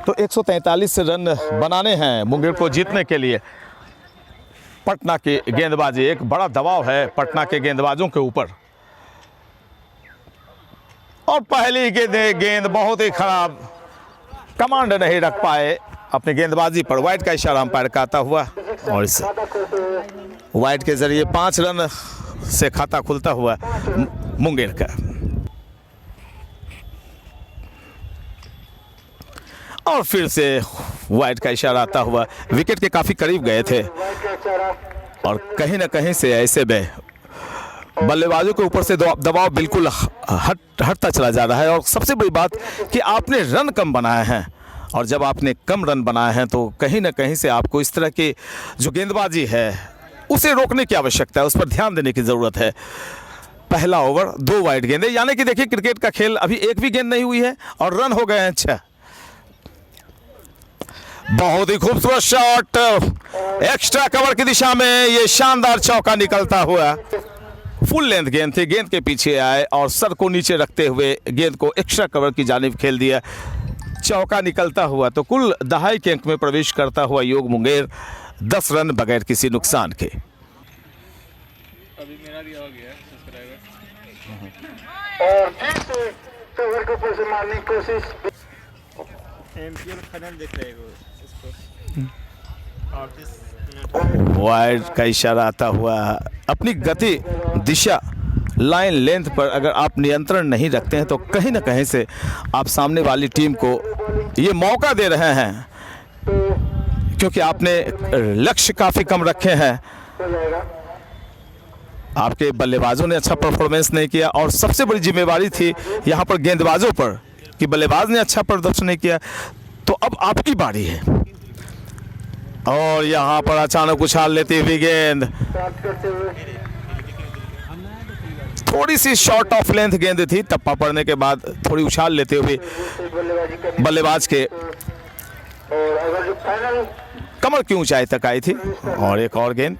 तो 143 रन बनाने हैं मुंगेर को जीतने के लिए। पटना की गेंदबाजी, एक बड़ा दबाव है पटना के गेंदबाजों के ऊपर। और पहली गेंद बहुत ही खराब, कमांड नहीं रख पाए अपनी गेंदबाजी पर। वाइड का इशारा अंपायर का आता हुआ और इस वाइड के जरिए 5 रन से खाता खुलता हुआ मुंगेर का। और फिर से वाइड का इशारा आता हुआ, विकेट के काफ़ी करीब गए थे और कहीं ना कहीं से ऐसे में बल्लेबाजों के ऊपर से दबाव बिल्कुल हटता चला जा रहा है। और सबसे बड़ी बात कि आपने रन कम बनाए हैं, और जब आपने कम रन बनाए हैं तो कहीं ना कहीं से आपको इस तरह की जो गेंदबाजी है उसे रोकने की आवश्यकता है, उस पर ध्यान देने की ज़रूरत है। पहला ओवर 2 वाइड गेंदें, यानी कि देखिए क्रिकेट का खेल अभी एक भी गेंद नहीं हुई है और रन हो गए हैं 6। बहुत ही खूबसूरत शॉट, एक्स्ट्रा कवर की दिशा में ये शानदार चौका निकलता हुआ। फुल लेंथ गेंद थी, गेंद के पीछे आए और सर को नीचे रखते हुए गेंद को एक्स्ट्रा कवर की जानिब खेल दिया, चौका निकलता हुआ। तो कुल दहाई के अंक में प्रवेश करता हुआ योग मुंगेर 10 रन बगैर किसी नुकसान के। अभी मेरा भी हो गया सब्सक्राइबर और फिर से कवर को ऊपर से मारने की कोशिश। एमपीएल फाइनल देख रहे हो इसको। वाइड का इशारा आता हुआ। अपनी गति, दिशा, लाइन, लेंथ पर अगर आप नियंत्रण नहीं रखते हैं तो कहीं ना कहीं से आप सामने वाली टीम को ये मौका दे रहे हैं, क्योंकि आपने लक्ष्य काफ़ी कम रखे हैं। आपके बल्लेबाजों ने अच्छा परफॉर्मेंस नहीं किया और सबसे बड़ी जिम्मेवारी थी यहाँ पर गेंदबाजों पर कि बल्लेबाज ने अच्छा प्रदर्शन नहीं किया। तो अब आपकी बारी है। और यहाँ पर अचानक उछाल लेती हुई गेंद, थोड़ी सी शॉर्ट ऑफ लेंथ गेंद थी, टप्पा पड़ने के बाद थोड़ी उछाल लेते हुए बल्लेबाज के कमर की ऊंचाई तक आई थी। और एक और गेंद,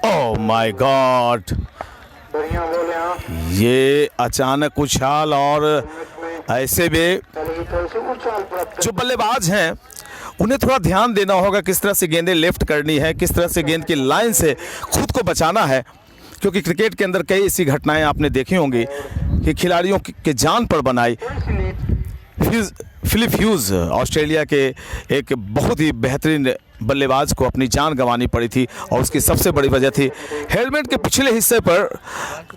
ओह माय गॉड, ये अचानक उछाल। और ऐसे में जो बल्लेबाज हैं उन्हें थोड़ा ध्यान देना होगा किस तरह से गेंदें लेफ्ट करनी है, किस तरह से गेंद की लाइन से खुद को बचाना है, क्योंकि क्रिकेट के अंदर कई ऐसी घटनाएं आपने देखी होंगी कि खिलाड़ियों के जान पर बनाई। फिलिप ह्यूज ऑस्ट्रेलिया के एक बहुत ही बेहतरीन बल्लेबाज को अपनी जान गंवानी पड़ी थी और उसकी सबसे बड़ी वजह थी हेलमेट के पिछले हिस्से पर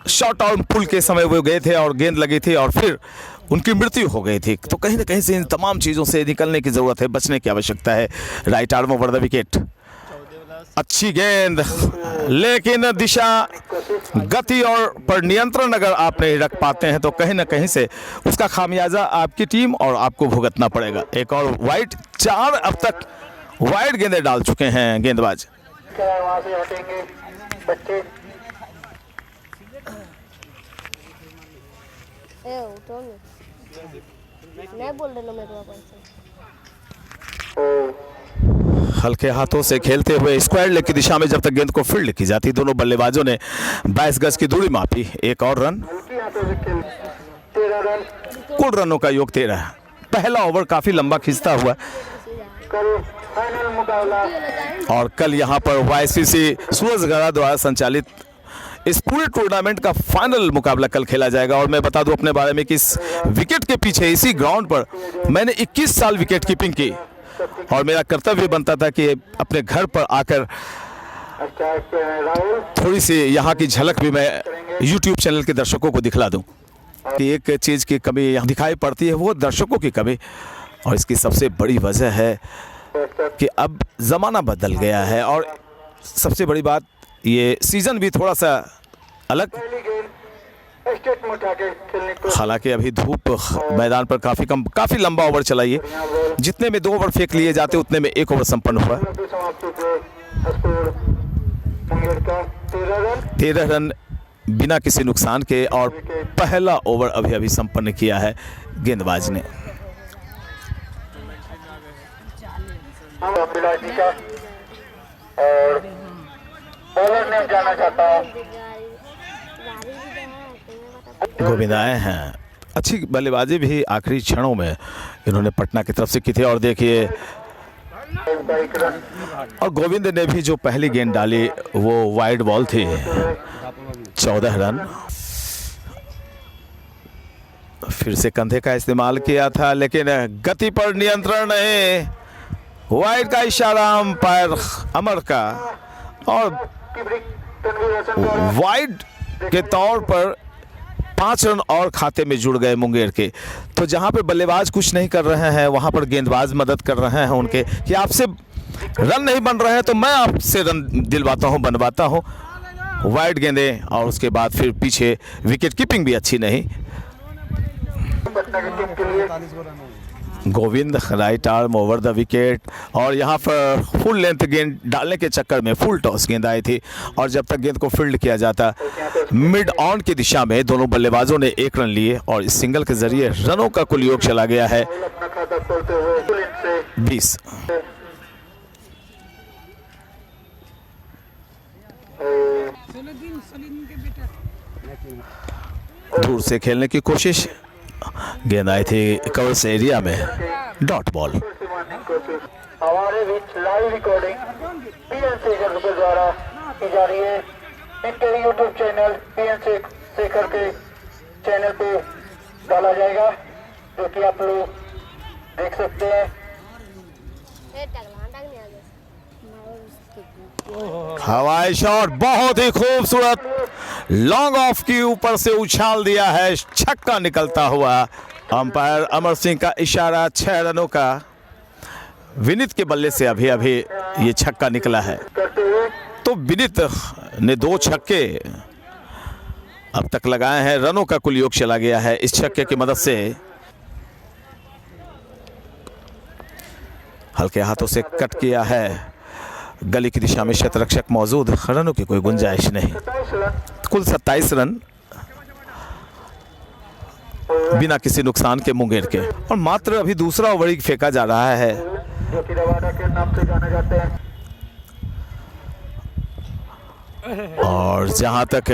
शॉर्ट आर्म पुल के समय वो गए थे और गेंद लगी थी और फिर उनकी मृत्यु हो गई थी। तो कहीं ना कहीं से इन तमाम चीज़ों से निकलने की ज़रूरत है, बचने की आवश्यकता है। Right arm over the wicket, अच्छी गेंद, लेकिन दिशा, गति और पर नियंत्रण अगर आप नहीं रख पाते हैं तो कहीं ना कहीं से उसका खामियाजा आपकी टीम और आपको भुगतना पड़ेगा। एक और वाइड, 4 अब तक वाइड गेंदें डाल चुके हैं गेंदबाज। वहां से हटेंगे बच्चे। नहीं बोल रहे मेरे को। हल्के हाथों से खेलते हुए स्क्वायर लेग की दिशा में जब तक गेंद को फील्ड की जाती, दोनों बल्लेबाजों ने 22 गज की दूरी मापी। एक और रन, कुल रनों का योग 13। पहला ओवर काफी लंबा खिंचता हुआ। और कल यहाँ पर वाईसीसी सूरजगढ़ द्वारा संचालित इस पूरे टूर्नामेंट का फाइनल मुकाबला कल खेला जाएगा। और मैं बता दूं अपने बारे में कि इस विकेट के पीछे, इसी ग्राउंड पर मैंने 21 साल विकेट कीपिंग की और मेरा कर्तव्य बनता था कि अपने घर पर आकर थोड़ी सी यहाँ की झलक भी मैं YouTube चैनल के दर्शकों को दिखला दूं। कि एक चीज़ की कमी यहाँ दिखाई पड़ती है, वो दर्शकों की कमी। और इसकी सबसे बड़ी वजह है कि अब ज़माना बदल गया है और सबसे बड़ी बात, ये सीज़न भी थोड़ा सा अलग। हालांकि अभी धूप मैदान पर काफ़ी लंबा ओवर चलाइए, जितने में 2 ओवर फेंक लिए जाते उतने में 1 ओवर संपन्न हुआ। 13 रन बिना किसी नुकसान के और पहला ओवर अभी संपन्न किया है गेंदबाज ने। और बॉलर ने जाना चाहता हूँ। गोविंद आए हैं। अच्छी बल्लेबाजी भी आखिरी क्षणों में इन्होंने पटना की तरफ से की थी। और देखिए, और गोविंद ने भी जो पहली गेंद डाली वो वाइड बॉल थी, 14 रन। फिर से कंधे का इस्तेमाल किया था, लेकिन गति पर नियंत्रण नहीं। वाइड का इशारा अंपायर अमर का, और वाइड के तौर पर 5 रन और खाते में जुड़ गए मुंगेर के। तो जहां पे बल्लेबाज कुछ नहीं कर रहे हैं, वहां पर गेंदबाज मदद कर रहे हैं उनके कि आपसे रन नहीं बन रहे हैं तो मैं आपसे रन दिलवाता हूं, बनवाता हूं। वाइड गेंदें, और उसके बाद फिर पीछे विकेट कीपिंग भी अच्छी नहीं। Govind right arm over the wicket, और यहाँ पर फुल लेंथ गेंद डालने के चक्कर में फुल टॉस गेंद आई थी। और जब तक गेंद को फील्ड किया जाता, मिड ऑन की दिशा में दोनों बल्लेबाजों ने 1 रन लिए, और इस सिंगल के जरिए रनों का कुल योग चला गया है 20। दूर से खेलने की कोशिश, गेंद आई थी कवर्स एरिया में, डॉट बॉल। हमारे बीच लाइव रिकॉर्डिंग पीएन शेखर के द्वारा की जा रही है। इनके यूट्यूब चैनल पीएन शेखर के चैनल पे डाला जाएगा, जो कि आप लोग देख सकते हैं। हवाई शॉट बहुत ही खूबसूरत, लॉन्ग ऑफ की ऊपर से उछाल दिया है, छक्का निकलता हुआ। अंपायर अमर सिंह का इशारा 6 रनों का। विनीत के बल्ले से अभी अभी ये छक्का निकला है। तो विनीत ने 2 छक्के अब तक लगाए हैं, रनों का कुल योग चला गया है इस छक्के की मदद से। हल्के हाथों से कट किया है, गली की दिशा में शतरक्षक मौजूद, रनों की कोई गुंजाइश नहीं। कुल 27 रन बिना किसी नुकसान के मुंगेर के, और मात्र अभी दूसरा ओवर ही फेंका जा रहा है। जो कि रवाना के नाम से जाने जाते हैं। और जहां तक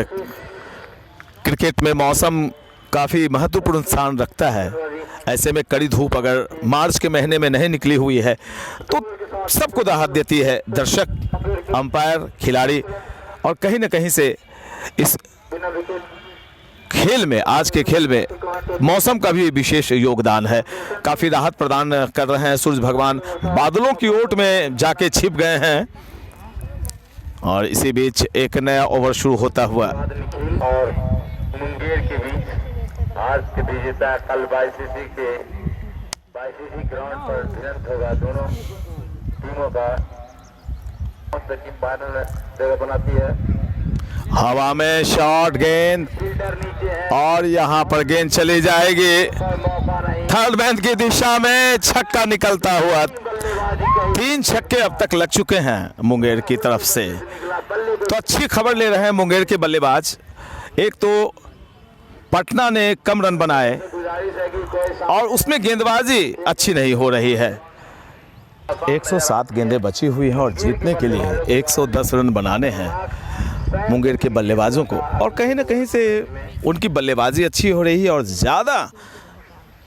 क्रिकेट में मौसम काफ़ी महत्वपूर्ण स्थान रखता है, ऐसे में कड़ी धूप अगर मार्च के महीने में नहीं निकली हुई है तो सबको राहत देती है, दर्शक, अंपायर, खिलाड़ी, और कहीं ना कहीं से इस खेल में, आज के खेल में मौसम का भी विशेष योगदान है। काफ़ी राहत प्रदान कर रहे हैं। सूरज भगवान बादलों की ओट में जाके छिप गए हैं, और इसी बीच एक नया ओवर शुरू होता हुआ। और मुंगेर के बीच आज के विजेता कल वाईसीसी ग्राउंड पर भिड़ंत होगा। दोनों टीमों का टीम फाइनल जगह बनाती है। हवा में शॉट गेंद, और यहाँ पर गेंद चली जाएगी थर्ड मैन की दिशा में, छक्का निकलता हुआ। 3 छक्के अब तक लग चुके हैं मुंगेर की तरफ से। तो अच्छी खबर ले रहे हैं मुंगेर के बल्लेबाज। एक तो पटना ने कम रन बनाए, और उसमें गेंदबाजी अच्छी नहीं हो रही है। 107 गेंदें बची हुई हैं, और जीतने के लिए 110 रन बनाने हैं मुंगेर के बल्लेबाजों को। और कहीं ना कहीं से उनकी बल्लेबाजी अच्छी हो रही है, और ज़्यादा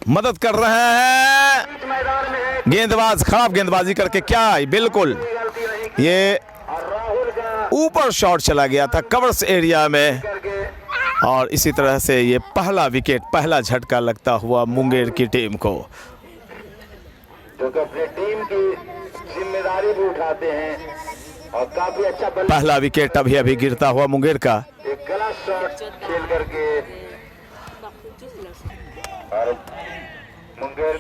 मदद कर रहे हैं गेंदबाज। खराब गेंदबाजी करके क्या, बिल्कुल ये ऊपर शॉट चला गया था कवर्स एरिया में, और इसी तरह से ये पहला विकेट, पहला झटका लगता हुआ मुंगेर की टीम को, जो कि अपनी टीम की जिम्मेदारी भी उठाते हैं। और काफी अच्छा पहला विकेट अभी अभी गिरता हुआ मुंगेर का। एक गलत शॉट खेल करके और मुंगेर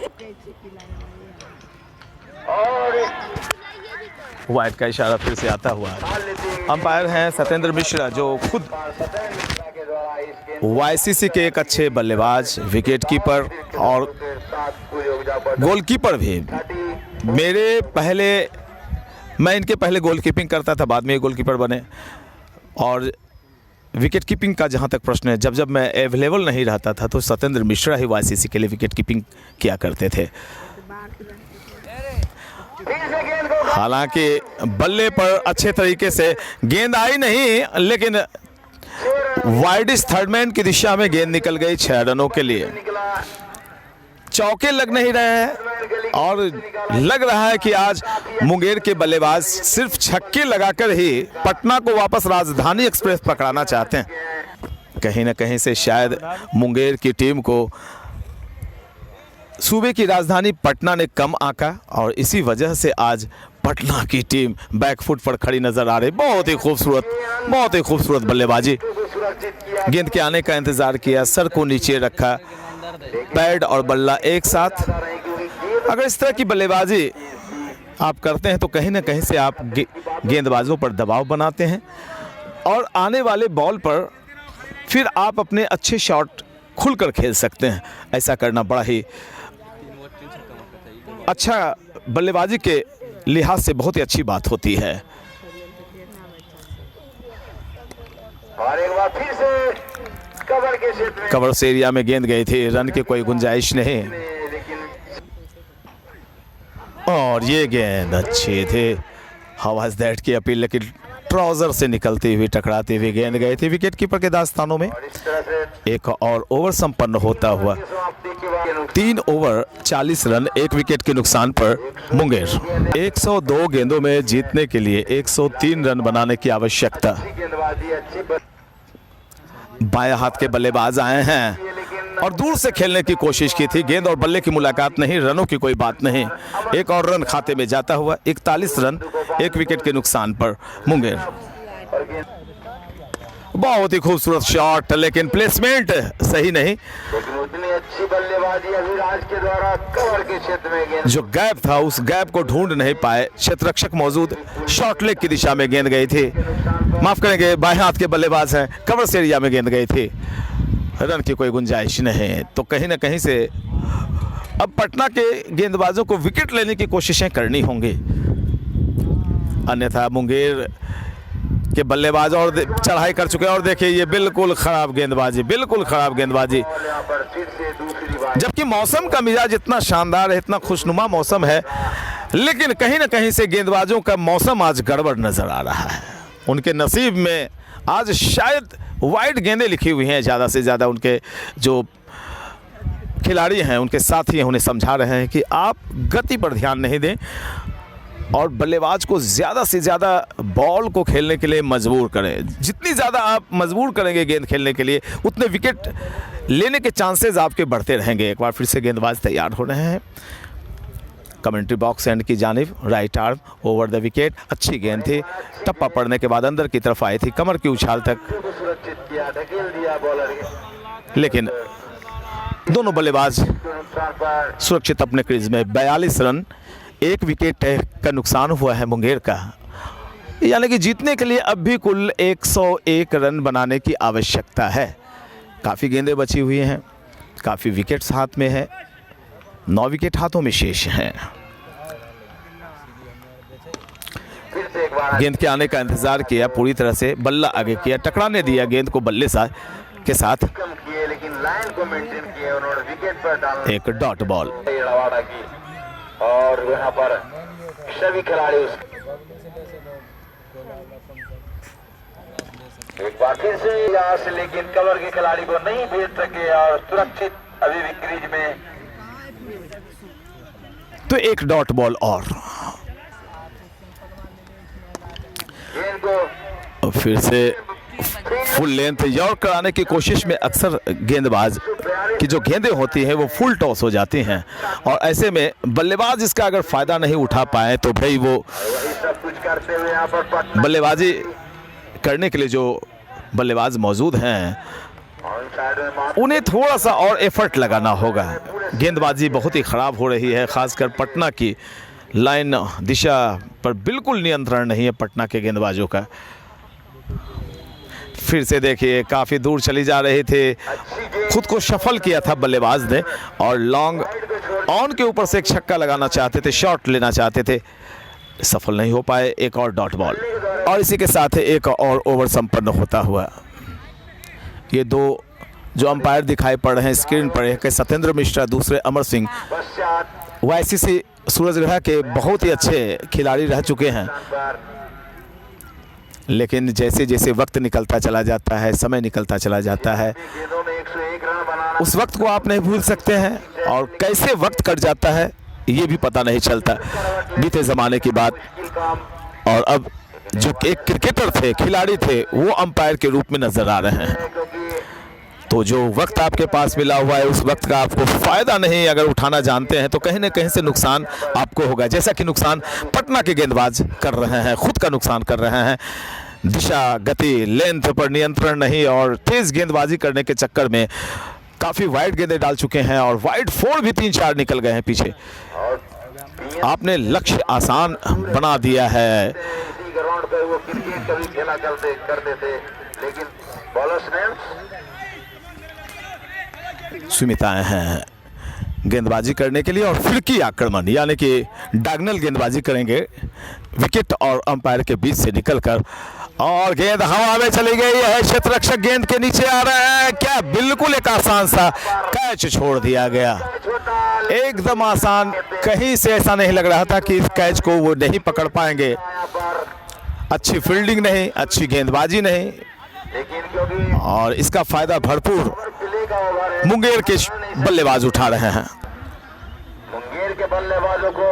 और वाइड का इशारा फिर से आता हुआ। अंपायर हैं सत्येंद्र मिश्रा, जो खुद वाईसीसी के एक अच्छे बल्लेबाज, विकेट कीपर और गोलकीपर भी। मैं इनके पहले गोलकीपिंग करता था, बाद में ये गोलकीपर बने। और विकेट कीपिंग का जहाँ तक प्रश्न है, जब मैं अवेलेबल नहीं रहता था तो सत्येंद्र मिश्रा ही वाईसीसी के लिए विकेट कीपिंग किया करते थे। हालांकि बल्ले पर अच्छे तरीके से गेंद आई नहीं, लेकिन वाइडिस थर्डमैन की दिशा में गेंद निकल गई 6 रनों के लिए। चौके लग नहीं रहे हैं और लग रहा है कि आज मुंगेर के बल्लेबाज सिर्फ छक्के लगाकर ही पटना को वापस राजधानी एक्सप्रेस पकड़ाना चाहते हैं। कहीं ना कहीं से शायद मुंगेर की टीम को सूबे की राजधानी पटना ने कम आंका और इसी वजह से आज पटना की टीम बैकफुट पर खड़ी नजर आ रही। बहुत ही खूबसूरत बल्लेबाजी। गेंद के आने का इंतजार किया, सर को नीचे रखा, पैड और बल्ला एक साथ। अगर इस तरह की बल्लेबाजी आप करते हैं तो कहीं ना कहीं से आप गेंदबाजों पर दबाव बनाते हैं और आने वाले बॉल पर फिर आप अपने अच्छे शॉट खुलकर खेल सकते हैं। ऐसा करना बड़ा ही अच्छा, बल्लेबाजी के लिहाज से बहुत ही अच्छी बात होती है। और एक बार फिर से कवर के क्षेत्र में कवर से एरिया में गेंद गई थी, रन की कोई गुंजाइश नहीं। लेकिन और ये गेंद अच्छी थी, हाउ इज दैट की अपील, लेकिन ट्राउजर से निकलती हुई टकराती हुई गेंद गई थी विकेट कीपर के दास्तानों में। इस तरह से एक और ओवर संपन्न होता हुआ समाप्ति के बाद 3 ओवर 40 रन 1 विकेट के नुकसान पर मुंगेर। 102 गेंदों में जीतने के लिए 103 रन बनाने की आवश्यकता। गेंदबाजी अच्छी बाएं हाथ के बल्लेबाज आए हैं और दूर से खेलने की कोशिश की थी। गेंद और बल्ले की मुलाकात नहीं, रनों की कोई बात नहीं। एक और रन खाते में जाता हुआ 41 रन 1 विकेट के नुकसान पर मुंगेर। बहुत ही खूबसूरत शॉट, लेकिन प्लेसमेंट सही नहीं। लेकिन उतनी अच्छी बल्लेबाजी अभिराज के द्वारा कवर के क्षेत्र में गेंद जो गैप था उस गैप को ढूंढ नहीं पाए, क्षेत्ररक्षक मौजूद, शॉर्ट लेग की दिशा में गेंद गई थी। माफ करेंगे, बाएं हाथ के बल्लेबाज हैं, कवर से एरिया में गेंद गई थी, रन की कोई गुंजाइश नहीं। तो कहीं ना कहीं से अब पटना के गेंदबाजों को विकेट लेने की कोशिशें करनी होंगी, अन्यथा मुंगेर के बल्लेबाज और चढ़ाई कर चुके हैं। और देखिए ये बिल्कुल खराब गेंदबाजी, बिल्कुल खराब गेंदबाजी, यहाँ पर फिर से दूसरी बार जबकि मौसम का मिजाज इतना शानदार है, इतना खुशनुमा मौसम है, लेकिन कहीं ना कहीं से गेंदबाजों का मौसम आज गड़बड़ नजर आ रहा है। उनके नसीब में आज शायद वाइड गेंदें लिखी हुई हैं। ज़्यादा से ज़्यादा उनके जो खिलाड़ी हैं, उनके साथी हैं, उन्हें समझा रहे हैं कि आप गति पर ध्यान नहीं दें और बल्लेबाज को ज़्यादा से ज़्यादा बॉल को खेलने के लिए मजबूर करें। जितनी ज़्यादा आप मजबूर करेंगे गेंद खेलने के लिए, उतने विकेट लेने के चांसेस आपके बढ़ते रहेंगे। एक बार फिर से गेंदबाज तैयार हो रहे हैं। कमेंट्री बॉक्स एंड की जानिब, right arm over the wicket, अच्छी गेंद थी, टप्पा पड़ने के बाद अंदर की तरफ आई थी, कमर की उछाल तक, सुरक्षित किया, धकेल दिया बॉलर के लेकिन दोनों बल्लेबाज नुकसान पर सुरक्षित अपने क्रीज में। 42 रन 1 विकेट का नुकसान हुआ है मुंगेर का, यानी कि जीतने के लिए अब भी कुल 101 रन बनाने की आवश्यकता है। काफ़ी गेंदें बची हुई हैं, काफ़ी विकेट्स हाथ में है, 9 विकेट हाथों में शेष हैं। फिर से एक बार गेंद के आने का इंतजार किया, पूरी तरह से बल्ला आगे किया, टकराने दिया गेंद को बल्ले के साथ। कम किए लेकिन लाइन को मेंटेन किए उन्होंने, विकेट पर डालना एक डॉट बॉल। रवाड़ा की और यहाँ पर सभी खिलाड़ी एक बार फिर से यहाँ से, लेकिन कवर के खिलाड़ी को नहीं भेज सके और सुरक्षित अभी भी क्रीज में। तो एक डॉट बॉल और गेंद को फिर से फुल लेंथ यॉर्क कराने की कोशिश में अक्सर गेंदबाज की जो गेंदें होती हैं वो फुल टॉस हो जाती हैं और ऐसे में बल्लेबाज इसका अगर फ़ायदा नहीं उठा पाए तो भाई वो वही सब कुछ करते हुए यहाँ पर पटना बल्लेबाजी करने के लिए जो बल्लेबाज मौजूद हैं ऑन साइड में मार उन्हें थोड़ा सा और एफर्ट लगाना होगा। गेंदबाजी बहुत ही ख़राब हो रही है, खासकर पटना की लाइन दिशा पर बिल्कुल नियंत्रण नहीं है पटना के गेंदबाजों का। फिर से देखिए काफ़ी दूर चली जा रही थी, खुद को शफल किया था बल्लेबाज ने और लॉन्ग ऑन के ऊपर से एक छक्का लगाना चाहते थे, शॉट लेना चाहते थे, सफल नहीं हो पाए। एक और डॉट बॉल और इसी के साथ एक और ओवर संपन्न होता हुआ। ये दो जो अंपायर दिखाई पड़ रहे हैं स्क्रीन पर, एक सत्येंद्र मिश्रा, दूसरे अमर सिंह, पश्चात YCC सूरजगढ़ के बहुत ही अच्छे खिलाड़ी रह चुके हैं। पर लेकिन जैसे जैसे वक्त निकलता चला जाता है, समय निकलता चला जाता है, गेंदों में 101 रन बनाना उस वक्त को आप नहीं भूल सकते हैं और कैसे वक्त कट जाता है ये भी पता नहीं चलता। बीते ज़माने की बात, मुश्किल काम और अब जो एक क्रिकेटर थे, खिलाड़ी थे, वो अंपायर के रूप में नजर आ रहे हैं। है, क्योंकि तो जो वक्त आपके पास मिला हुआ है, उस वक्त का आपको फ़ायदा नहीं अगर उठाना जानते हैं तो कहीं ना कहीं से नुकसान आपको होगा, जैसा कि नुकसान पटना के गेंदबाज कर रहे हैं, खुद का नुकसान कर रहे हैं। दिशा, गति, लेंथ पर नियंत्रण नहीं और तेज़ गेंदबाजी करने के चक्कर में काफ़ी वाइड गेंदें डाल चुके हैं और वाइड 4 भी 3-4 निकल गए हैं पीछे। आपने लक्ष्य आसान बना दिया है। इसी ग्राउंड पे वो क्रिकेट कभी खेला करते थे, लेकिन बॉलर्स ने सुमित आए हैं गेंदबाजी करने के लिए और फिरकी आक्रमण यानी कि डायगोनल गेंदबाजी करेंगे विकेट और अंपायर के बीच से निकलकर, और गेंद हवा में चली गई है। क्षेत्ररक्षक गेंद के नीचे आ रहे हैं, क्या बिल्कुल एक आसान सा कैच छोड़ दिया गया, एकदम आसान। कहीं से ऐसा नहीं लग रहा था कि इस कैच को वो नहीं पकड़ पाएंगे। अच्छी फील्डिंग नहीं, अच्छी गेंदबाजी नहीं, लेकिन क्योंकि और इसका फायदा भरपूर प्ले का ओवर है, मुंगेर के बल्लेबाज उठा रहे हैं। मुंगेर के बल्लेबाजों को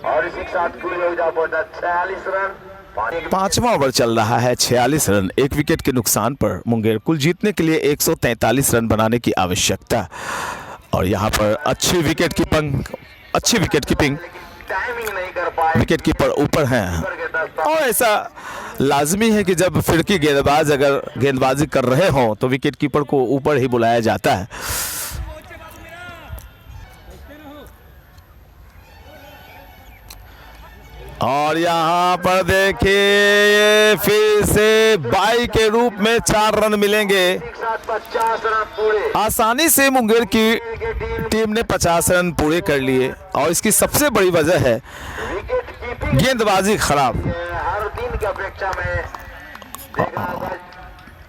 और इसी के साथ पूरी हो जा पहुंचा 46 रन। 5वां ओवर चल रहा है, 46 रन, 1 विकेट के नुकसान पर मुंगेर। कुल जीतने के लिए 143 रन बनाने की आवश्यकता, और यहाँ पर अच्छी विकेट कीपिंग टाइमिंग नहीं कर पाए, विकेट कीपर ऊपर हैं। और ऐसा लाजमी है कि जब फिरकी गेंदबाज अगर गेंदबाजी कर रहे हों तो विकेट कीपर को ऊपर ही बुलाया जाता है। और यहाँ पर देखिए फिर से बाई के रूप में 4 रन मिलेंगे। एक साथ 50 रन पूरे। आसानी से मुंगेर की टीम ने 50 रन पूरे कर लिए, और इसकी सबसे बड़ी वजह है विकेट कीपिंग गेंदबाजी खराब। हर दिन की अपेक्षा में देखा जाए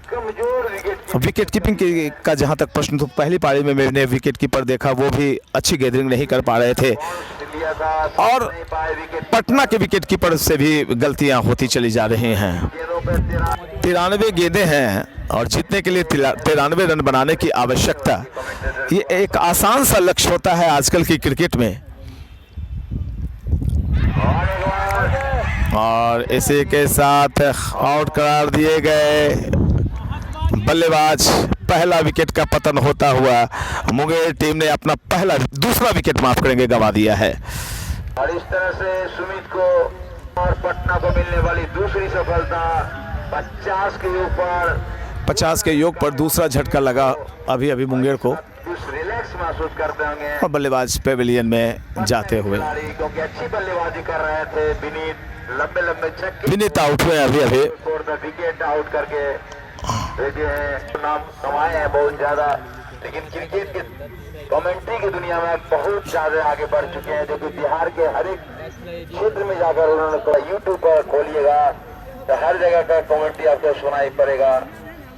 कमजोर विकेट कीपिंग का जहां तक प्रश्न, तो पहली पारी में मैंने विकेट कीपर देखा, वो भी अच्छी गेंदिंग नहीं कर पा रहे थे, और पटना के विकेट कीपर से भी गलतियां होती चली जा रही हैं। 93 गेंदें हैं और जीतने के लिए 93 रन बनाने की आवश्यकता, ये एक आसान सा लक्ष्य होता है आजकल की क्रिकेट में। और इसी के साथ आउट करार दिए गए बल्लेबाज। पहला विकेट का पतन होता हुआ मुंगेर टीम ने अपना दूसरा विकेट माफ करेंगे गंवा दिया है। और इस तरह से सुमित को और पटना को मिलने वाली दूसरी सफलता 50 के योग पर दूसरा झटका लगा अभी अभी मुंगेर को, कुछ रिलैक्स महसूस करते होंगे और बल्लेबाज पेविलियन में जाते हुए। क्योंकि अच्छी बल्लेबाजी कर रहे थे विनीत, लंबे छक्के विनीत आउट हुए अभी विकेट आउट करके देखे हैं, नाम कमाए हैं बहुत ज्यादा, लेकिन क्रिकेट के कमेंट्री की दुनिया में बहुत ज्यादा आगे बढ़ चुके हैं, जो कि बिहार के हर एक क्षेत्र में जाकर उन्होंने यूट्यूब पर खोलिएगा तो हर जगह का कमेंट्री आपको सुनाई पड़ेगा।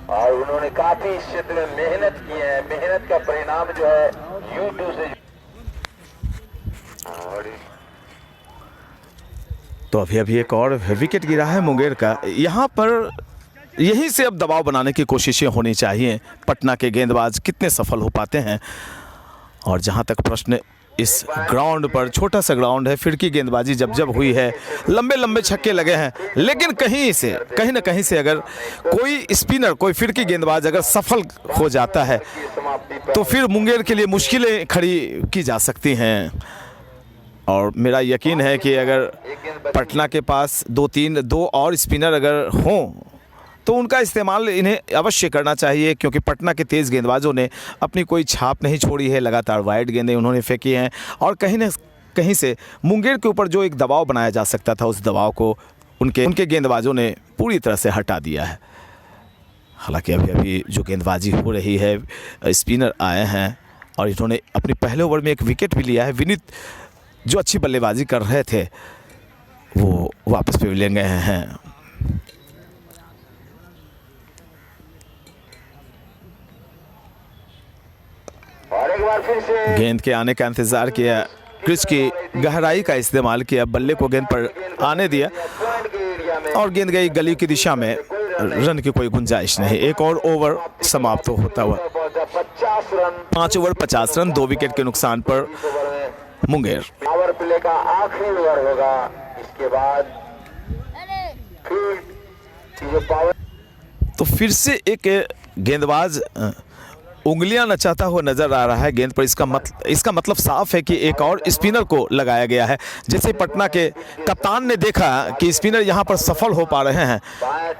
और उन्होंने काफी इस क्षेत्र में मेहनत की है, मेहनत का परिणाम जो है यूट्यूब से। तो अभी एक और विकेट गिरा है मुंगेर का। यहाँ पर यहीं से अब दबाव बनाने की कोशिशें होनी चाहिए। पटना के गेंदबाज कितने सफल हो पाते हैं, और जहाँ तक प्रश्न, इस ग्राउंड पर, छोटा सा ग्राउंड है, फिरकी गेंदबाजी जब हुई है, लंबे छक्के लगे हैं, लेकिन कहीं ना कहीं से अगर कोई स्पिनर, कोई फिरकी गेंदबाज अगर सफल हो जाता है तो फिर मुंगेर के लिए मुश्किलें खड़ी की जा सकती हैं। और मेरा यकीन है कि अगर पटना के पास 2 और स्पिनर अगर हों तो उनका इस्तेमाल इन्हें अवश्य करना चाहिए, क्योंकि पटना के तेज़ गेंदबाजों ने अपनी कोई छाप नहीं छोड़ी है, लगातार वाइड गेंदें उन्होंने फेंकी हैं, और कहीं न कहीं से मुंगेर के ऊपर जो एक दबाव बनाया जा सकता था, उस दबाव को उनके गेंदबाजों ने पूरी तरह से हटा दिया है। हालांकि अभी जो गेंदबाजी हो रही है, स्पिनर आए हैं और इन्होंने अपने पहले ओवर में एक विकेट भी लिया है। विनीत जो अच्छी बल्लेबाजी कर रहे थे वो वापस पेविलियन गए हैं। और एक बार फिर से गेंद के आने का इंतजार किया, क्रिच की गहराई का इस्तेमाल किया, बल्ले को गेंद पर आने दिया, पॉइंट के एरिया और गेंद गई गली की दिशा में, रन की कोई गुंजाइश नहीं। एक और ओवर समाप्त होता हुआ 5 ओवर 50 रन, 2 विकेट के नुकसान पर मुंगेर। पावर प्ले का आखिरी ओवर होगा, इसके बाद फिर जो पावर तो फिर से एक गेंदबाज उंगलियां नचाता हुआ नजर आ रहा है गेंद पर। इसका मतलब साफ है कि एक और स्पिनर को लगाया गया है। जैसे पटना के कप्तान ने देखा कि स्पिनर यहां पर सफल हो पा रहे हैं,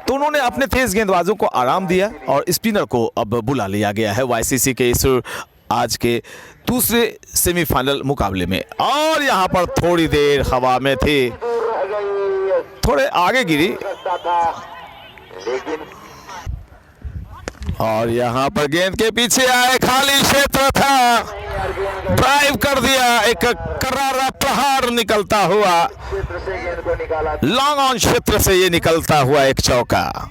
तो उन्होंने अपने तेज गेंदबाजों को आराम दिया और स्पिनर को अब बुला लिया गया है वाईसीसी के इस आज के दूसरे सेमीफाइनल मुकाबले में। और यहां पर थोड़ी देर हवा में थी, थोड़े आगे गिरी, लेकिन और यहां पर गेंद के पीछे आए, खाली क्षेत्र था, ड्राइव कर दिया, एक करारा प्रहार निकलता हुआ, क्षेत्र से गेंद को निकाला। लॉन्ग ऑन क्षेत्र से ये निकलता हुआ एक चौका।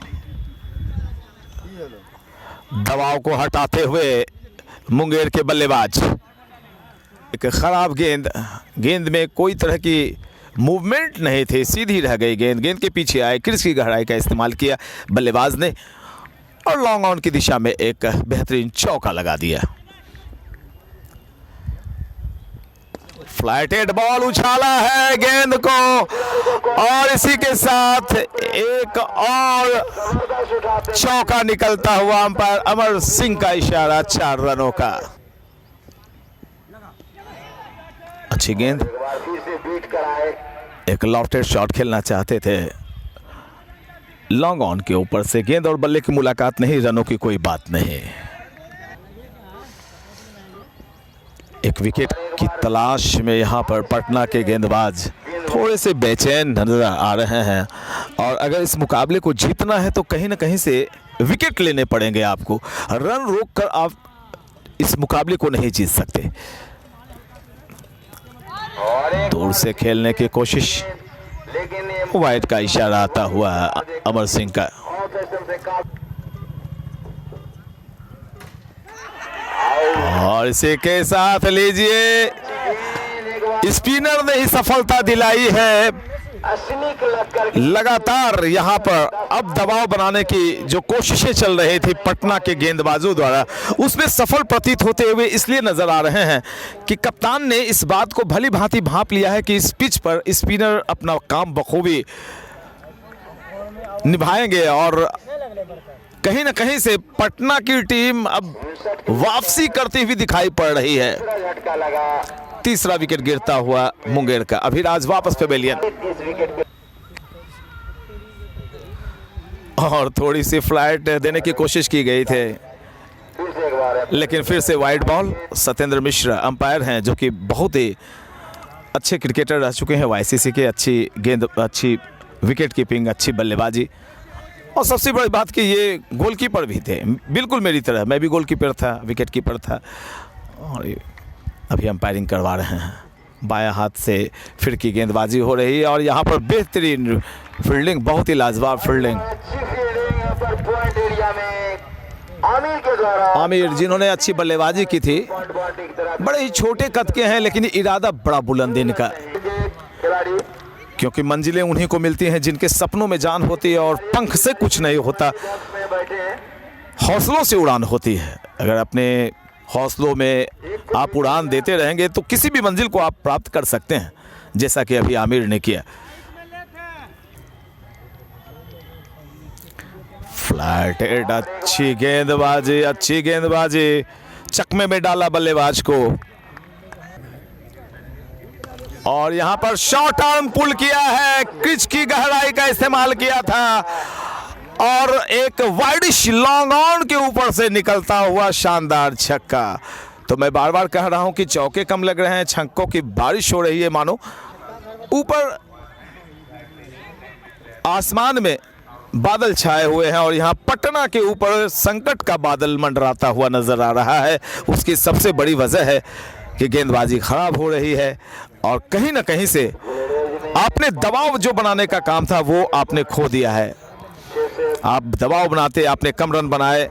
दबाव को हटाते हुए मुंगेर के बल्लेबाज, एक खराब गेंद में कोई तरह की मूवमेंट नहीं थी, सीधी रह गई गेंद के पीछे आए, क्रीज की गहराई का इस्तेमाल किया बल्लेबाज ने और लॉन्ग ऑन की दिशा में एक बेहतरीन चौका लगा दिया। फ्लैटेड बॉल उछाला है गेंद को और इसी के साथ एक और चौका निकलता हुआ। अंपायर अमर सिंह का इशारा 4 रनों का। अच्छी गेंद, एक बार फिर से बीट कराए। एक लॉफ्टेड शॉट खेलना चाहते थे, लॉन्ग ऑन के ऊपर से गेंद और बल्ले की मुलाकात नहीं, रनों की कोई बात नहीं। एक विकेट की तलाश में यहां पर पटना के गेंदबाज थोड़े से बेचैन नजर आ रहे हैं और अगर इस मुकाबले को जीतना है तो कहीं ना कहीं से विकेट लेने पड़ेंगे आपको। रन रोककर आप इस मुकाबले को नहीं जीत सकते। और एक दूर से खेलने की कोशिश, लेकिन ये वाइड का इशारा आता हुआ अमर सिंह का। ऑफ सिस्टम से काफी और इसी के साथ लीजिए, स्पिनर ने ही सफलता दिलाई है। स्निक लगकर लगातार यहां पर अब दबाव बनाने की जो कोशिशें चल रही थी पटना के गेंदबाजों द्वारा, उसमें सफल प्रतीत होते हुए इसलिए नजर आ रहे हैं कि कप्तान ने इस बात को भली भांति भांप लिया है कि इस पिच पर स्पिनर अपना काम बखूबी निभाएंगे और कहीं ना कहीं से पटना की टीम अब वापसी करती हुई दिखाई पड़ रही है। झटका लगा। तीसरा विकेट गिरता हुआ मुंगेर का। अभिराज वापस पेवेलियन 30 विकेट के और थोड़ी सी फ्लाइट देने की कोशिश की गई थे, फिर से एक बार लेकिन फिर से वाइड बॉल। सत्येंद्र मिश्र अंपायर हैं जो कि बहुत ही अच्छे क्रिकेटर रह चुके हैं वाईसीसी के। अच्छी गेंद, अच्छी विकेट कीपिंग, अच्छी बल्लेबाजी और सबसे बड़ी बात कि ये गोलकीपर भी थे, बिल्कुल मेरी तरह। मैं भी गोलकीपर था, विकेट कीपर था और ये अभी अंपायरिंग करवा रहे हैं। बायां हाथ से फिरकी गेंदबाजी हो रही है और यहाँ पर बेहतरीन फील्डिंग, बहुत ही लाजवाब फील्डिंग। अच्छी फील्डिंग यहाँ पर पॉइंट एरिया में आमिर के द्वारा। आमिर जिन्होंने अच्छी बल्लेबाजी की थी, बॉल की तरफ बड़े ही छोटे कद के हैं लेकिन इरादा बड़ा बुलंद इनका, खिलाड़ी क्योंकि मंजिलें उन्हीं को मिलती हैं जिनके सपनों में जान होती है और पंख से कुछ नहीं होता, में बैठे हैं। हौसलों से उड़ान होती है। अगर अपने हौसलों में आप उड़ान देते रहेंगे तो किसी भी मंजिल को आप प्राप्त कर सकते हैं, जैसा कि अभी आमिर ने किया। फ्लैटेड, अच्छी गेंदबाजी चकमे में डाला बल्लेबाज को और यहां पर शॉर्ट आर्म पुल किया है, क्रिच की गहराई का इस्तेमाल किया था और एक वाइडिश लॉन्ग ऑन के ऊपर से निकलता हुआ शानदार छक्का। तो मैं बार बार कह रहा हूं कि चौके कम लग रहे हैं, छक्कों की बारिश हो रही है मानो। ऊपर आसमान में बादल छाए हुए हैं और यहाँ पटना के ऊपर संकट का बादल मंडराता हुआ नजर आ रहा है। उसकी सबसे बड़ी वजह है कि गेंदबाजी खराब हो रही है और कहीं ना कहीं से आपने दबाव जो बनाने का काम था वो आपने खो दिया है। आप दबाव बनाते, आपने कम रन बनाए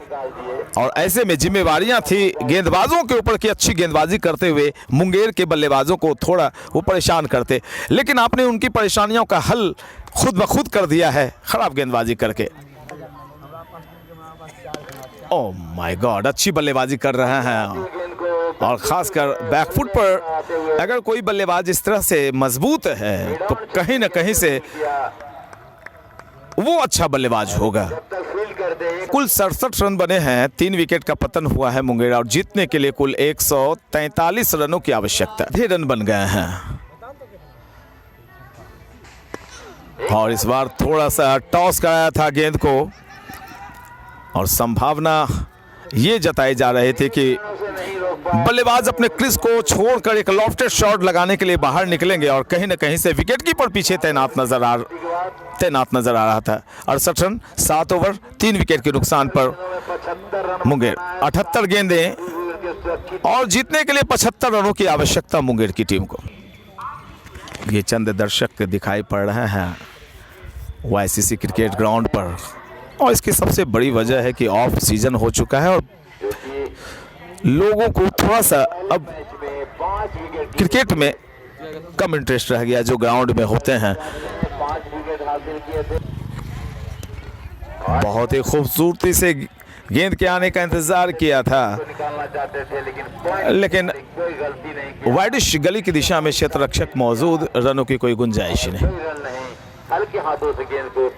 और ऐसे में जिम्मेवारियां थी गेंदबाजों के ऊपर की अच्छी गेंदबाजी करते हुए मुंगेर के बल्लेबाजों को थोड़ा वो परेशान करते, लेकिन आपने उनकी परेशानियों का हल खुद ब खुद कर दिया है खराब गेंदबाजी करके। ओह माय गॉड, अच्छी बल्लेबाजी कर रहे हैं और खासकर बैकफुट पर अगर कोई बल्लेबाज इस तरह से मजबूत है तो कहीं ना कहीं से वो अच्छा बल्लेबाज होगा। कुल 67 रन बने हैं, 3 विकेट का पतन हुआ है मुंगेर और जीतने के लिए कुल 143 रनों की आवश्यकता। 6 रन बन गए हैं और इस बार थोड़ा सा टॉस कराया था गेंद को और संभावना ये जताई जा रही थी कि बल्लेबाज अपने क्रीज को छोड़कर एक लॉफ्टेड शॉट लगाने के लिए बाहर निकलेंगे और कहीं न कहीं से विकेटकीपर पीछे तैनात नजर आ रहा था। 68 रन 7 ओवर 3 विकेट के नुकसान पर मुंगेर 78 गेंदें और जीतने के लिए 75 रनों की आवश्यकता मुंगेर की टीम को। ये चंद दर्शक दिखाई पड़ रहे हैं वाईसीसी क्रिकेट ग्राउंड पर और इसकी सबसे बड़ी वजह है कि ऑफ सीजन हो चुका है और लोगों को थोड़ा सा अब क्रिकेट में कम इंटरेस्ट रह गया जो ग्राउंड में होते हैं। बहुत ही खूबसूरती से गेंद के आने का इंतजार किया था लेकिन वाइडिश गली की दिशा में क्षेत्र रक्षक मौजूद, रनों की कोई गुंजाइश नहीं। हल्के हाथों से गेंद को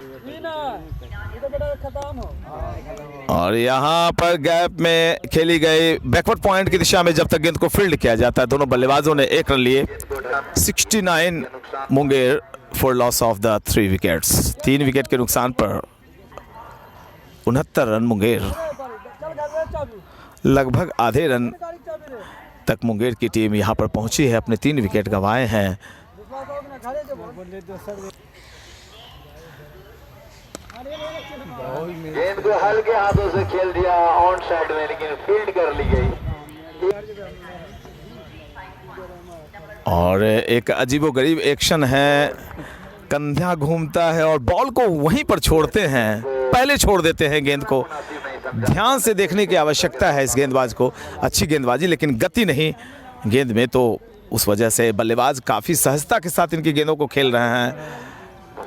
और यहाँ पर गैप में खेली गई बैकवर्ड पॉइंट की दिशा में जब तक गेंद को फील्ड किया जाता है दोनों बल्लेबाजों ने 1 रन लिए। 69 Munger for loss of the 3 wickets. 3 wicket के नुकसान पर 69 रन मुंगेर। लगभग आधे रन तक मुंगेर की टीम यहाँ पर पहुंची है, अपने 3 विकेट गंवाए हैं। गेंद को हल्के हाथों से खेल दिया ऑन साइड में, लेकिन फील्ड कर ली गई। और एक अजीबोगरीब एक्शन है, कंधा घूमता है और बॉल को वहीं पर छोड़ते हैं, पहले छोड़ देते हैं गेंद को। ध्यान से देखने की आवश्यकता है इस गेंदबाज को। अच्छी गेंदबाजी लेकिन गति नहीं गेंद में, तो उस वजह से बल्लेबाज काफ़ी सहजता के साथ इनकी गेंदों को खेल रहे हैं।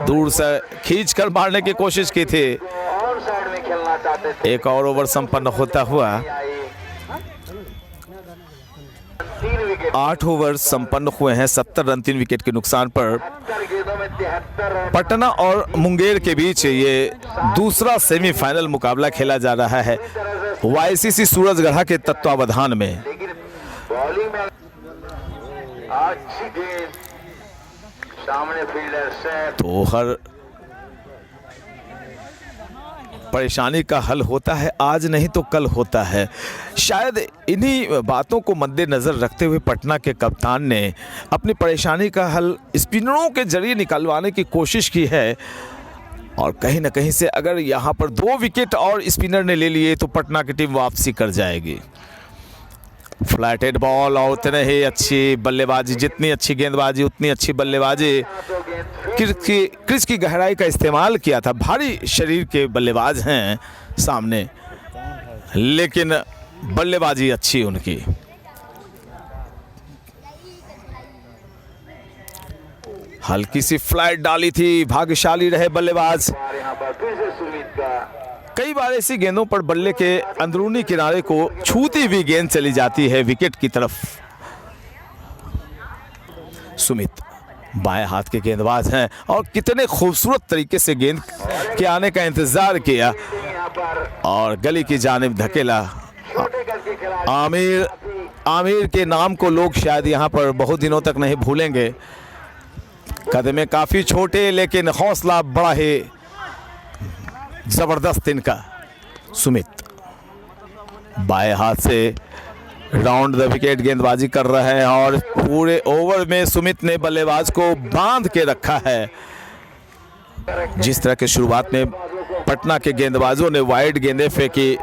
दूर से खींचकर मारने की कोशिश की थी। 1 और ओवर संपन्न होता हुआ 8 ओवर संपन्न हुए हैं। 70 रन 3 विकेट के नुकसान पर पटना और मुंगेर के बीच ये दूसरा सेमीफाइनल मुकाबला खेला जा रहा है वाईसीसी सूरजगढ़ा के तत्वावधान में। सामने फील्डर से तो हर परेशानी का हल होता है, आज नहीं तो कल होता है। शायद इन्हीं बातों को मद्देनज़र रखते हुए पटना के कप्तान ने अपनी परेशानी का हल स्पिनरों के जरिए निकलवाने की कोशिश की है और कहीं ना कहीं से अगर यहाँ पर 2 विकेट और स्पिनर ने ले लिए तो पटना की टीम वापसी कर जाएगी। फ्लैटेड बॉल और उतने ही अच्छी बल्लेबाजी, जितनी अच्छी गेंदबाजी उतनी अच्छी बल्लेबाजी। क्रीज की गहराई का इस्तेमाल किया था, भारी शरीर के बल्लेबाज हैं सामने लेकिन बल्लेबाजी अच्छी उनकी। हल्की सी फ्लाइट डाली थी, भाग्यशाली रहे बल्लेबाज। यहाँ पर फिर से सुमित का कई बार ऐसी गेंदों पर बल्ले के अंदरूनी किनारे को छूती हुई गेंद चली जाती है विकेट की तरफ। सुमित बाएं हाथ के गेंदबाज हैं और कितने खूबसूरत तरीके से गेंद के आने का इंतजार किया और गली की जानिब धकेला। आमिर के नाम को लोग शायद यहाँ पर बहुत दिनों तक नहीं भूलेंगे। कदमे काफ़ी छोटे लेकिन हौसला बड़ा ही जबरदस्त इनका। सुमित बाएं हाथ से राउंड द विकेट गेंदबाजी कर रहे हैं और पूरे ओवर में सुमित ने बल्लेबाज को बांध के रखा है। जिस तरह के शुरुआत में पटना के गेंदबाजों ने वाइड गेंदें फेंकी,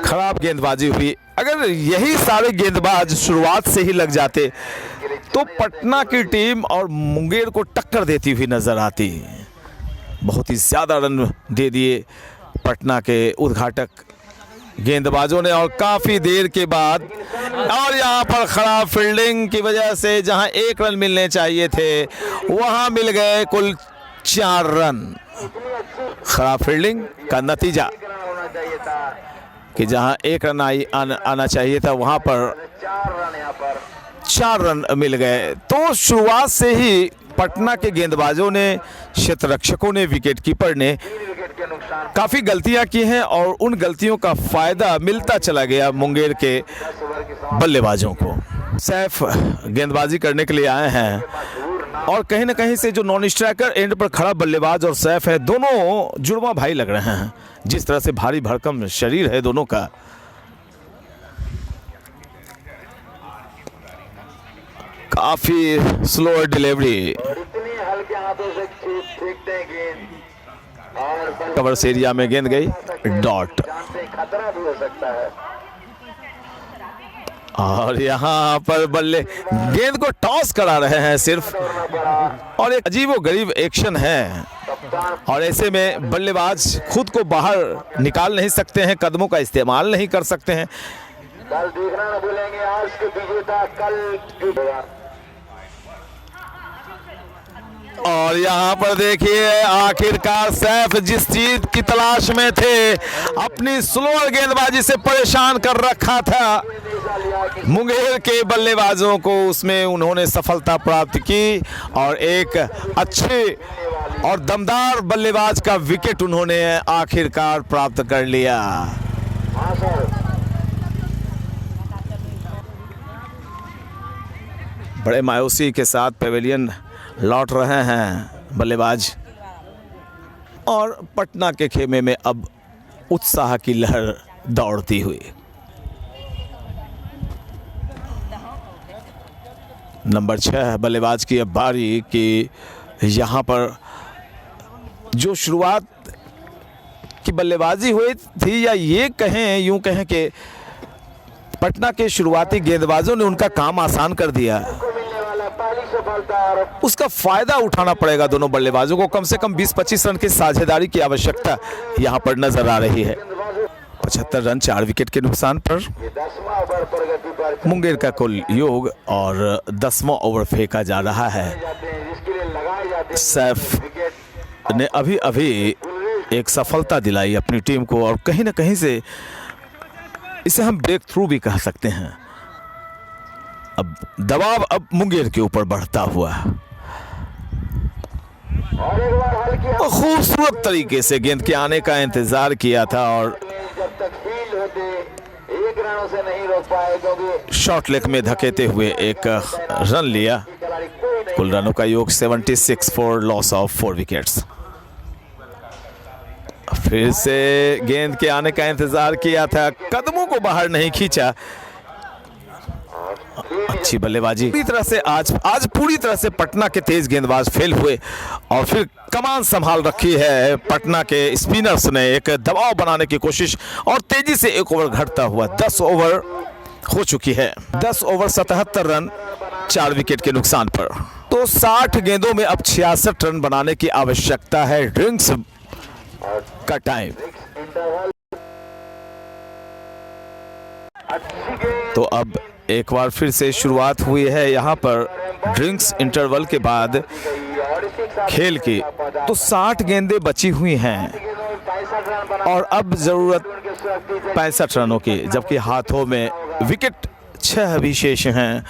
खराब गेंदबाजी हुई, अगर यही सारे गेंदबाज शुरुआत से ही लग जाते तो पटना की टीम और मुंगेर को टक्कर देती हुई नजर आती। बहुत ही ज़्यादा रन दे दिए पटना के उद्घाटक गेंदबाजों ने और काफ़ी देर के बाद, और यहाँ पर खराब फील्डिंग की वजह से जहाँ 1 रन मिलने चाहिए थे वहाँ मिल गए कुल 4 रन। खराब फील्डिंग का नतीजा होना चाहिए था, कि जहां 1 रन आना चाहिए था वहां पर 4 रन यहाँ पर 4 रन मिल गए। तो शुरुआत से ही पटना के गेंदबाजों ने, क्षेत्ररक्षकों ने, विकेटकीपर ने 3 विकेट के नुकसान काफ़ी गलतियां की हैं और उन गलतियों का फायदा मिलता चला गया मुंगेर के 10 ओवर की समाप्ति बल्लेबाजों को। सैफ गेंदबाजी करने के लिए आए हैं और कहीं ना कहीं से जो नॉन स्ट्राइकर एंड पर खड़ा बल्लेबाज और सैफ है, दोनों जुड़वा भाई लग रहे हैं। जिस तरह से भारी भरकम शरीर है दोनों का। काफी स्लो डिलीवरी, और इतनी हल्के हाथों से फेंकते हैं गेंद और कवर्स एरिया में गेंद गई डॉट। जान से खतरा भी हो सकता है। और यहाँ पर बल्ले गेंद को टॉस करा रहे हैं सिर्फ, दौड़ना पड़ा, और एक अजीबोगरीब एक्शन है। कप्तान और ऐसे में बल्लेबाज खुद को बाहर निकाल नहीं सकते हैं, कदमों का इस्तेमाल नहीं कर सकते हैं। कल देखना न भूलेंगे, आज के विजेता कल होगा। और यहाँ पर देखिए आखिरकार सैफ जिस चीज की तलाश में थे, अपनी स्लोअर गेंदबाजी से परेशान कर रखा था मुंगेर के बल्लेबाजों को, उसमें उन्होंने सफलता प्राप्त की और एक अच्छे और दमदार बल्लेबाज का विकेट उन्होंने आखिरकार प्राप्त कर लिया। हाँ सर, बड़े मायूसी के साथ पेवेलियन लौट रहे हैं बल्लेबाज और पटना के खेमे में अब उत्साह की लहर दौड़ती हुई। नंबर 6 बल्लेबाज की अब बारी कि यहाँ पर जो शुरुआत की बल्लेबाजी हुई थी, या ये कहें, यूं कहें कि पटना के शुरुआती गेंदबाजों ने उनका काम आसान कर दिया, को मिलने वाला पहली सफलता और उसका फायदा उठाना पड़ेगा दोनों बल्लेबाजों को। कम से कम 20-25 रन की साझेदारी की आवश्यकता यहाँ पर नजर आ रही है। 75 रन 4 विकेट के नुकसान पर ये 10वां ओवर प्रगति पर मुंगेर का कुल योग और 10वां ओवर फेंका जा रहा है। जाते हैं, जिसके लिए लगाए जाते हैं सैफ विकेट। ने अभी अभी एक सफलता दिलाई अपनी टीम को और कहीं ना कहीं से इसे हम ब्रेक थ्रू भी कह सकते हैं। अब दबाव अब मुंगेर के ऊपर बढ़ता हुआ और एक बार हल्की और खूबसूरत तरीके से गेंद के आने का इंतजार किया था और जब तक फील्ड होते 1 रनों से नहीं रोक पाए, क्योंकि शॉर्ट लेग में धकेते हुए एक रन लिया। खिलाड़ी कोई नहीं। कुल रनों का योग 76 फॉर लॉस ऑफ 4 विकेट्स। फिर से गेंद के आने का इंतजार किया था, कदमों को बाहर नहीं खींचा। अच्छी बल्लेबाजी पूरी तरह से आज पूरी तरह से पटना के तेज गेंदबाज फेल हुए और फिर कमान संभाल रखी है पटना के स्पिनर्स ने। एक दबाव बनाने की कोशिश और तेजी से एक ओवर घटता हुआ 10 ओवर हो चुकी है। 10 ओवर 77 रन 4 विकेट के नुकसान पर। तो 60 गेंदों में अब 66 रन बनाने की आवश्यकता है। ड्रिंक्स का टाइम। इंटरवल अच्छी गेंद तो अब एक बार फिर से शुरुआत हुई है यहाँ पर ड्रिंक्स इंटरवल के बाद गई और इसी के साथ खेल की। तो 60 गेंदें बची हुई हैं 65 रन बना और अब जरूरत उनके सुरक्षित से 65 रनों की, जबकि हाथों में विकेट 6 विशेष हैं।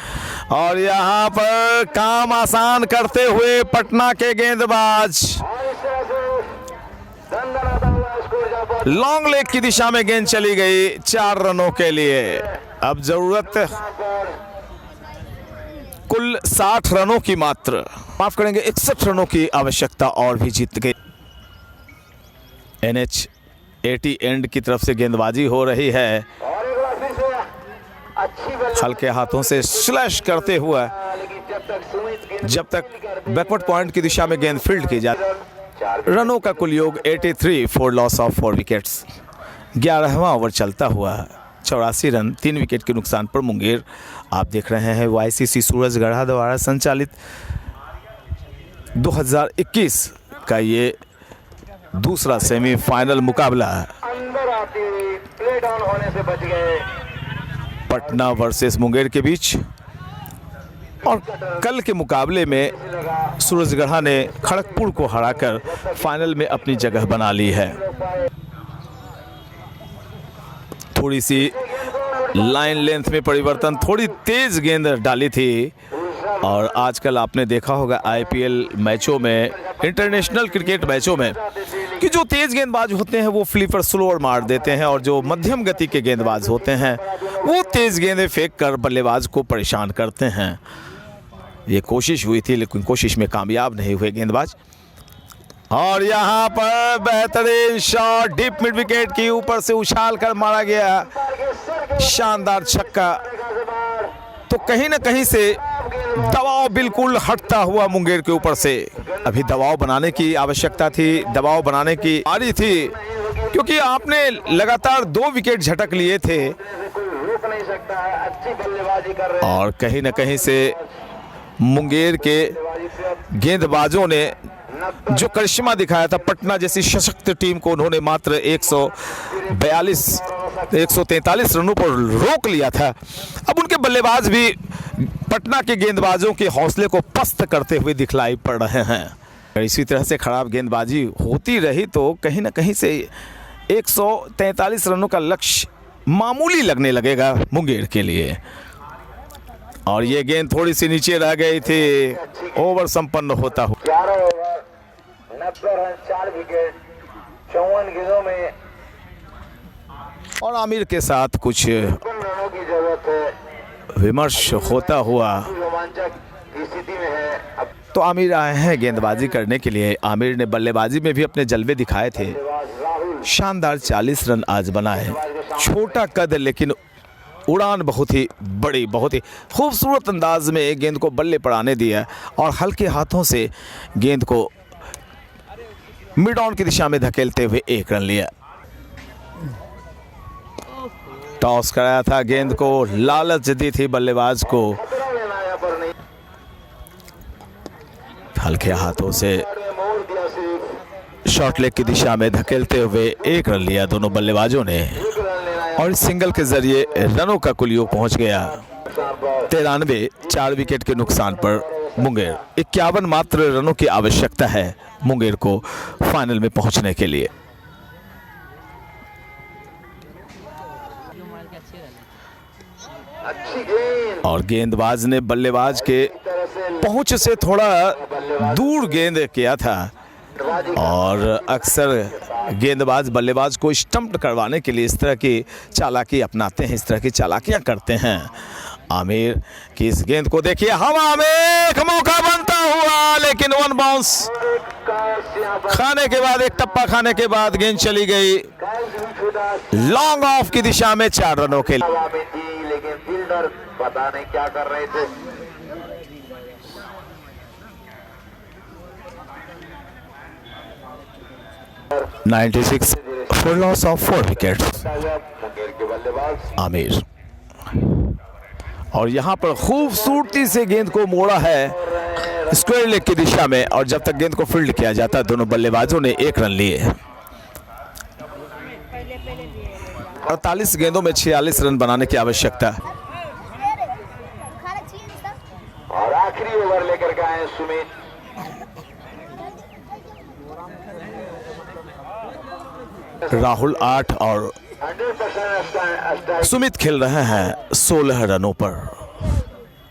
और यहाँ पर काम आसान करते हुए पटना के गेंदबाज और इस तरह से दंदनाता हुआ स्कोर जा पहुंचा लॉन्ग लेग की दिशा में गेंद चली गई 4 रनों के लिए। अब जरूरत पर कुल 60 रनों की, मात्र माफ करेंगे 61 रनों की आवश्यकता और भी जीत गई। NH 80 एंड की तरफ से गेंदबाजी हो रही है। और एक बार फिर से अच्छी बल्लेबाजी, हल्के हाथों से स्लैश करते हुआ लेकिन जब तक सुमित गेंद जब तक बैकवर्ड पॉइंट की दिशा में गेंद फील्ड की जाती। 4 रनों का कुल योग 83 फॉर लॉस ऑफ 4 विकेट्स। 11वां ओवर चलता हुआ 84 रन 3 विकेट के नुकसान पर मुंगेर। आप देख रहे हैं YCC सूरजगढ़ा द्वारा संचालित 2021 का ये दूसरा सेमीफाइनल मुकाबला अंदर आती हुई प्ले डाउन होने से बच गए। पटना वर्सेस मुंगेर के बीच। और कल के मुकाबले में सूरजगढ़ा ने खड़गपुर को हराकर फाइनल में अपनी जगह बना ली है। थोड़ी सी लाइन लेंथ में परिवर्तन, थोड़ी तेज गेंद डाली थी। और आजकल आपने देखा होगा आईपीएल मैचों में, इंटरनेशनल क्रिकेट मैचों में, कि जो तेज गेंदबाज होते हैं वो फ्लिपर स्लोअर मार देते हैं और जो मध्यम गति के गेंदबाज होते हैं वो तेज गेंदें फेंक कर बल्लेबाज को परेशान करते हैं। ये कोशिश हुई थी लेकिन कोशिश में कामयाब नहीं हुए गेंदबाज। और यहाँ पर बेहतरीन शॉट, डीप मिड विकेट की ऊपर से उछाल कर मारा गया, शानदार छक्का। तो कहीं ना कहीं से दबाव बिल्कुल हटता हुआ मुंगेर के ऊपर से। अभी दबाव बनाने की आवश्यकता थी, दबाव बनाने की बारी थी, क्योंकि आपने लगातार 2 विकेट झटक लिए थे और कहीं ना कहीं से मुंगेर के गेंदबाजों ने जो करिश्मा दिखाया था, पटना जैसी सशक्त टीम को उन्होंने मात्र 143 रनों पर रोक लिया था। अब उनके बल्लेबाज भी पटना के गेंदबाजों के हौसले को पस्त करते हुए दिखलाई पड़ रहे हैं। इसी तरह से खराब गेंदबाजी होती रही तो कहीं ना कहीं से 143 रनों का लक्ष्य मामूली लगने लगेगा मुंगेर के लिए। और ये गेंद थोड़ी सी नीचे रह गई थी, ओवर संपन्न होता हुआ। 11 ओवर 90 रन 4 विकेट 54 गेंदों में और आमिर के साथ कुछ रनों की जरूरत है, विमर्श होता हुआ रोमांचक स्थिति में है। अब तो आमिर आए हैं गेंदबाजी करने के लिए। आमिर ने बल्लेबाजी में भी अपने जलवे दिखाए थे, राहुल शानदार 40 रन आज बनाए। छोटा कद लेकिन उड़ान बहुत ही बड़ी, बहुत ही खूबसूरत अंदाज में गेंद को बल्ले पर आने दिया और हल्के हाथों से गेंद को मिड ऑन की दिशा में धकेलते हुए 1 रन लिया। टॉस कराया था, गेंद को लालच दी थी बल्लेबाज को, हल्के हाथों से मोड़ दिया, सिर्फ शॉर्ट लेग की दिशा में धकेलते हुए 1 रन लिया दोनों बल्लेबाजों ने। और इस सिंगल के जरिए रनों का कुलयोग पहुंच गया 93, 4 विकेट के नुकसान पर मुंगेर। 51 मात्र रनों की आवश्यकता है मुंगेर को फाइनल में पहुंचने के लिए। अच्छी गेंद और गेंदबाज ने बल्लेबाज के पहुंच से थोड़ा दूर गेंद किया था और अक्सर गेंदबाज बल्लेबाज को स्टंप करवाने के लिए इस तरह की चालाकी अपनाते हैं, इस तरह की चालाकियां करते हैं। आमिर की इस गेंद को देखिए, हवा में एक मौका बनता हुआ लेकिन 1 बाउंस खाने के बाद, एक टप्पा खाने के बाद गेंद चली गई लॉन्ग ऑफ की दिशा में 4 रनों के लिए। हवा में थी लेकिन फील्डर पता नहीं क्या कर रहे थे। $96 for loss of 4 wickets Munger के बल्लेबाज आमिर। और यहाँ पर खूबसूरती से गेंद को मोड़ा है स्क्वायर लेग की दिशा में और जब तक गेंद को फील्ड किया जाता दोनों बल्लेबाजों ने 1 रन लिए। 48 गेंदों में 46 रन बनाने की आवश्यकता है। और आखिरी ओवर लेकर के आए सुमित। राहुल 8 और 100% सुमित खेल रहे हैं 16 रनों पर।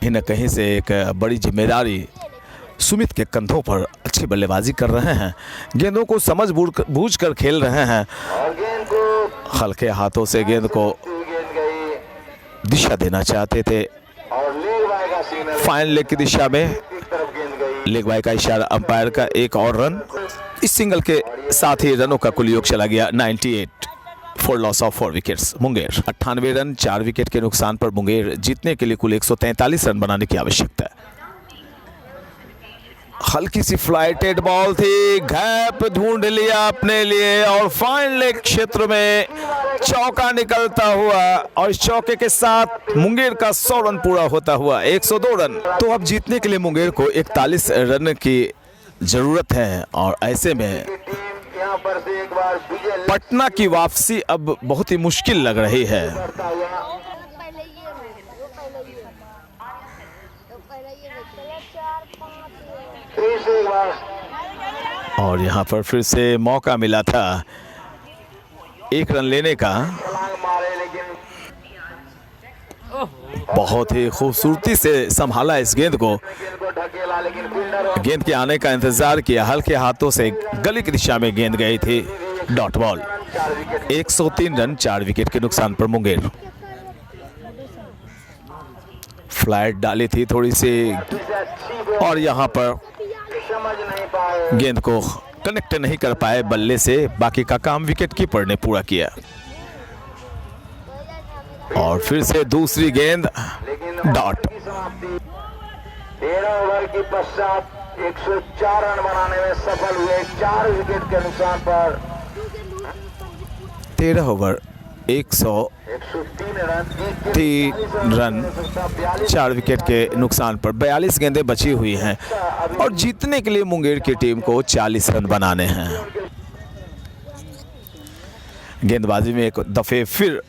कहीं न कहीं से एक बड़ी जिम्मेदारी सुमित के कंधों पर, अच्छी बल्लेबाजी कर रहे हैं, गेंदों को समझ बूझ कर खेल रहे हैं, और गेंद को हल्के हाथों से गेंद को गेंद गई दिशा देना चाहते थे। और लेग बाय का सिग्नल फाइन लेग की दिशा में एक तरफ गेंद गई। लेग बाय का इशारा, अंपायर का 1 और रन। इस सिंगल के साथ ही रनों का कुल योग चला गया 98 for loss of 4 wickets Munger. 98 run 4 wicket के नुकसान पर मुंगेर जीतने के लिए कुल 143 रन बनाने की आवश्यकता है। हल्की सी फ्लाइटेड बॉल थी, गैप ढूंढ लिया अपने लिए और फाइन लेग क्षेत्र में चौका निकलता हुआ और इस चौके के साथ मुंगेर का 100 रन पूरा होता हुआ 102 रन। तो अब जीतने के लिए मुंगेर को 41 रन की जरूरत है और ऐसे में टीम यहाँ पर से एक बार विजय पटना की वापसी अब बहुत ही मुश्किल लग रही है। करता हुआ तो पहले ये पहले 4-5 फिर से एक बार और यहाँ पर फिर से मौका मिला था एक रन लेने का। छलांग मारे लेकिन बहुत ही खूबसूरती से संभाला इस गेंद को, गेंद को ढकेला, लेकिन फील्डर गेंद के आने का इंतजार किया, हल्के हाथों से गली की दिशा में गेंद गई थी, डॉट बॉल। 103 रन 4 विकेट के नुकसान पर मुंगेर। फ्लाइट डाली थी थोड़ी सी से अच्छी बॉल और यहाँ पर समझ नहीं पाए। गेंद को कनेक्ट नहीं कर पाए बल्ले से, बाकी का काम विकेट कीपर ने पूरा किया। और फिर से दूसरी गेंद लेकिन डॉट। की समाप्ति 13 ओवर के पश्चात 104 रन बनाने में सफल हुए, 4 विकेट के नुकसान पर 13 ओवर 103 रन 103 रन 4 विकेट के नुकसान पर 42 गेंदें बची हुई हैं और जीतने के लिए मुंगेर की टीम को 40 रन बनाने हैं। गेंदबाजी में एक दफे फिर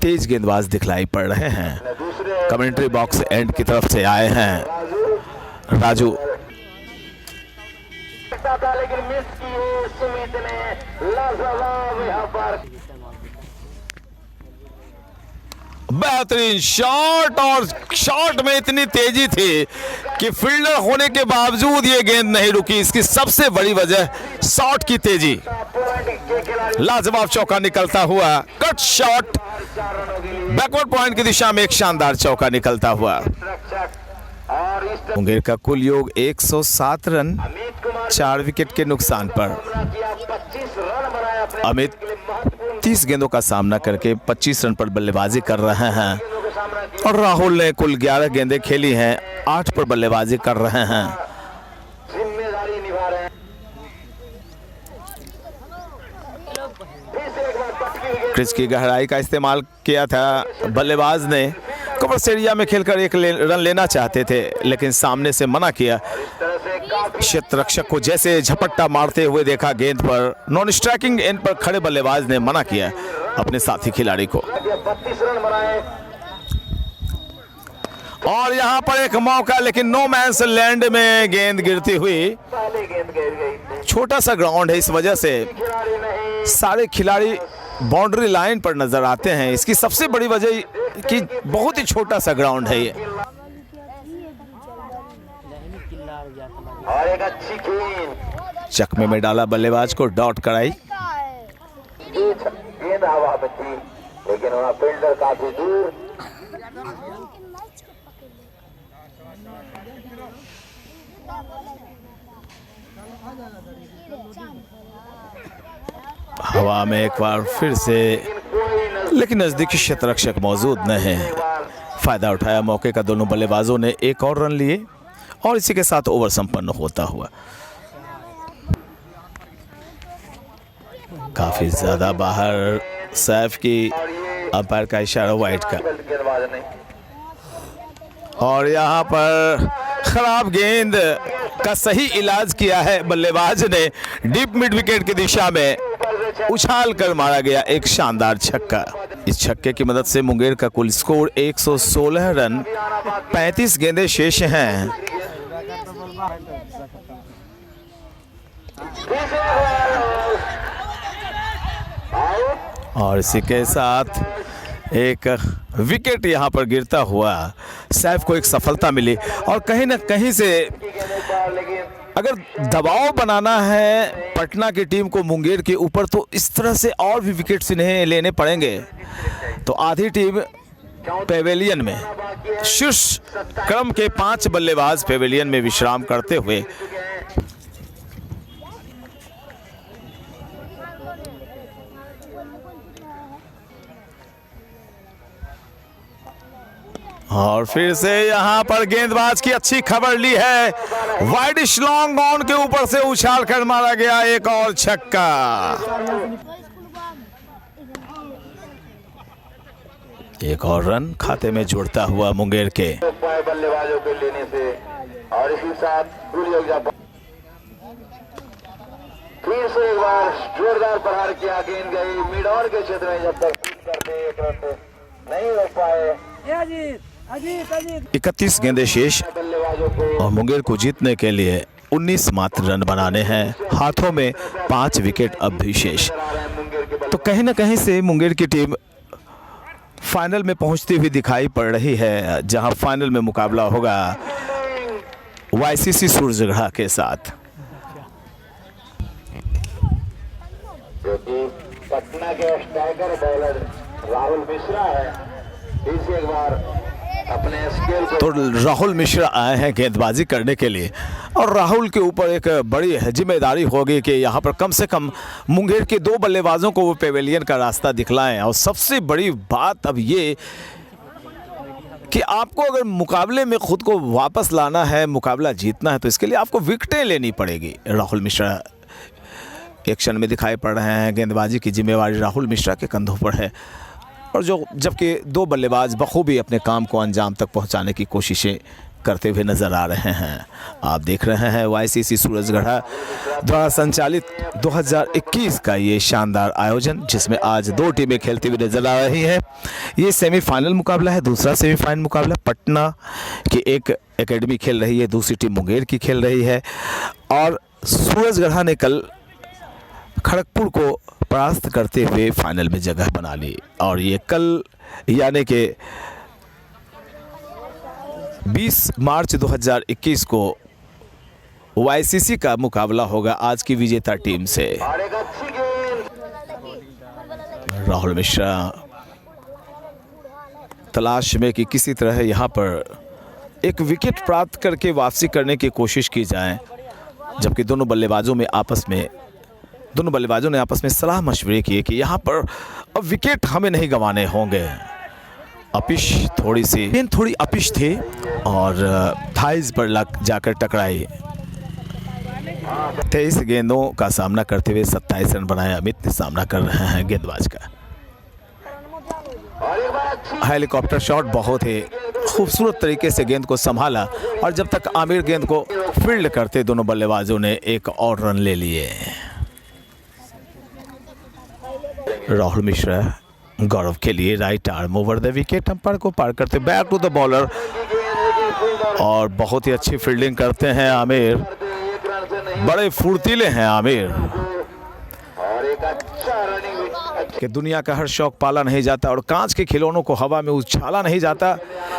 तेज गेंदबाज दिखलाई पड़ रहे हैं। दूसरे कमेंट्री बॉक्स एंड की तरफ से आए हैं राजू। था लेकिन मिस किए सुमित ने, लाजवाब यहाँ पर बेहतरीन शॉट और शॉट में इतनी तेजी थी कि फील्डर होने के बावजूद ये गेंद नहीं रुकी। इसकी सबसे बड़ी वजह शॉट की तेजी। पॉइंट के खिलाड़ी लाजवाब चौका निकलता हुआ, कट शॉट 4 रनों के लिए बैकवर्ड पॉइंट की दिशा में एक शानदार चौका निकलता हुआ। रक्षक और इस तरह मुंगेर का कुल योग 107 रन अमित कुमार 4 विकेट के नुकसान पर। किया 25 रन बनाया अपने अमित के लिए महत्वपूर्ण 30 गेंदों का सामना करके 25 रन पर बल्लेबाजी कर रहे हैं गेंदों का सामना किया। और राहुल ने कुल 11 गेंदें खेली हैं, 8 पर बल्लेबाजी कर रहे हैं। जिम्मेदारी निभा रहे हैं। फिर से एक बार पटकी हुई गेंद क्रिज की गहराई का इस्तेमाल किया था बल्लेबाज ने। कवर्स एरिया में खेलकर एक रन लेना चाहते थे लेकिन सामने से मना किया। इस तरह से काफी क्षेत्र रक्षक को जैसे झपट्टा मारते हुए देखा गेंद पर, नॉन स्ट्राइकिंग एंड पर खड़े बल्लेबाज ने मना किया अपने साथी खिलाड़ी को। 32 रन बनाए। और यहाँ पर एक मौका, लेकिन नो मैंस लैंड में गेंद गिरती हुई। पहले गेंद गिर गई थी, छोटा सा ग्राउंड है, इस वजह से खिलाड़ी नहीं सारे खिलाड़ी बाउंड्री लाइन पर नजर आते हैं। इसकी सबसे बड़ी वजह कि बहुत ही छोटा सा ग्राउंड है ये। और एक अच्छी गेंद चकमे में डाला बल्लेबाज को, डॉट कराई। गेंद हवा में थी लेकिन वहाँ फील्डर काफी दूर। हवा में एक बार फिर से, लेकिन नजदीकी क्षेत्र रक्षक मौजूद नहीं है। फायदा उठाया मौके का, दोनों बल्लेबाजों ने एक और रन लिए और इसी के साथ ओवर संपन्न होता हुआ। काफी ज्यादा बाहर, सैफ की अंपायर का इशारा वाइड का। गेंदबाज ने और यहाँ पर खराब गेंद का सही इलाज किया है बल्लेबाज ने। डीप मिड विकेट की दिशा में उछाल कर मारा गया एक शानदार छक्का। इस छक्के की मदद से मुंगेर का कुल स्कोर 116 रन 35 गेंदें शेष हैं। और इसी के साथ एक विकेट यहाँ पर गिरता हुआ सैफ को एक सफलता मिली। और कहीं ना कहीं से अगर दबाव बनाना है पटना की टीम को मुंगेर के ऊपर, तो इस तरह से और भी विकेट्स इन्हें लेने पड़ेंगे। तो आधी टीम पेवेलियन में, शीर्ष क्रम के 5 बल्लेबाज पेवेलियन में विश्राम करते हुए और फिर से यहाँ पर गेंदबाज की अच्छी खबर ली है। वाइडिश लॉन्ग ऑन के ऊपर से उछाल कर मारा गया एक और छक्का। एक और रन खाते में जुड़ता हुआ मुंगेर के। बल्लेबाजों के लेने से और इसी साथ फिर से एक बार जोरदार प्रहार किया, गेंद गई मिड ऑन के क्षेत्र में। जब तक करते एक रन नहीं हो पाए 31 गेंदें शेष और मुंगेर को जीतने के लिए 19 मात्र रन बनाने हैं। हाथों में 5 विकेट अब भी शेष। तो कहीं ना कहीं से मुंगेर की टीम फाइनल में पहुंचती हुई दिखाई पड़ रही है, जहां फाइनल में मुकाबला होगा YCC सूरजगढ़ के साथ। जो कि पटना के स्ट्राइकर बॉलर राहुल मिश्रा है, इस एक बार अपने स्केल को तो राहुल मिश्रा आए हैं गेंदबाजी करने के लिए और राहुल के ऊपर एक बड़ी जिम्मेदारी होगी कि यहाँ पर कम से कम मुंगेर के 2 बल्लेबाजों को वो पेवेलियन का रास्ता दिखलाएं। और सबसे बड़ी बात अब ये कि आपको अगर मुकाबले में खुद को वापस लाना है, मुकाबला जीतना है, तो इसके लिए आपको विकेटें लेनी पड़ेगी। राहुल मिश्रा एक्शन में दिखाई पड़ रहे हैं। गेंदबाजी की जिम्मेवारी राहुल मिश्रा के कंधों पर है और जबकि 2 बल्लेबाज बखूबी अपने काम को अंजाम तक पहुंचाने की कोशिशें करते हुए नज़र आ रहे हैं। आप देख रहे हैं YCC सूरजगढ़ द्वारा संचालित 2021 का ये शानदार आयोजन, जिसमें आज 2 टीमें खेलती हुई नजर आ रही हैं। ये सेमीफाइनल मुकाबला है। दूसरा सेमीफाइनल मुकाबला पटना की एक एकेडमी खेल रही है, दूसरी टीम मुंगेर की खेल रही है। और सूरजगढ़ ने कल खड़गपुर को परास्त करते हुए फाइनल में जगह बना ली। और ये कल यानी कि 20 मार्च 2021 को YCC का मुकाबला होगा आज की विजेता टीम से। और एक अच्छी गेंद, राहुल मिश्रा तलाश में कि किसी तरह यहाँ पर एक विकेट प्राप्त करके वापसी करने की कोशिश की जाए, जबकि दोनों बल्लेबाजों ने आपस में सलाह मशवरे किए कि यहाँ पर अब विकेट हमें नहीं गंवाने होंगे। गेंद थोड़ी अपिश थी और थाइज पर लग जाकर टकराई। 23 गेंदों का सामना करते हुए 27 रन बनाए अमित सामना कर रहे हैं गेंदबाज का। और एक बार अच्छी हेलीकॉप्टर शॉट बहुत ही खूबसूरत तरीके से गेंद को संभाला और जब तक आमिर गेंद को फील्ड करते दोनों बल्लेबाजों ने एक और रन ले लिए। राहुल मिश्रा गौरव के लिए right arm over the wicket umpire को पार करते बैक टू द बॉलर और बहुत ही अच्छी फील्डिंग करते हैं आमिर। एक रन से नहीं, बड़े फुर्तीले हैं आमिर और एक अच्छा रनिंग कि दुनिया का हर शौक पाला नहीं जाता और कांच के खिलौनों को हवा में उछाला नहीं जाता,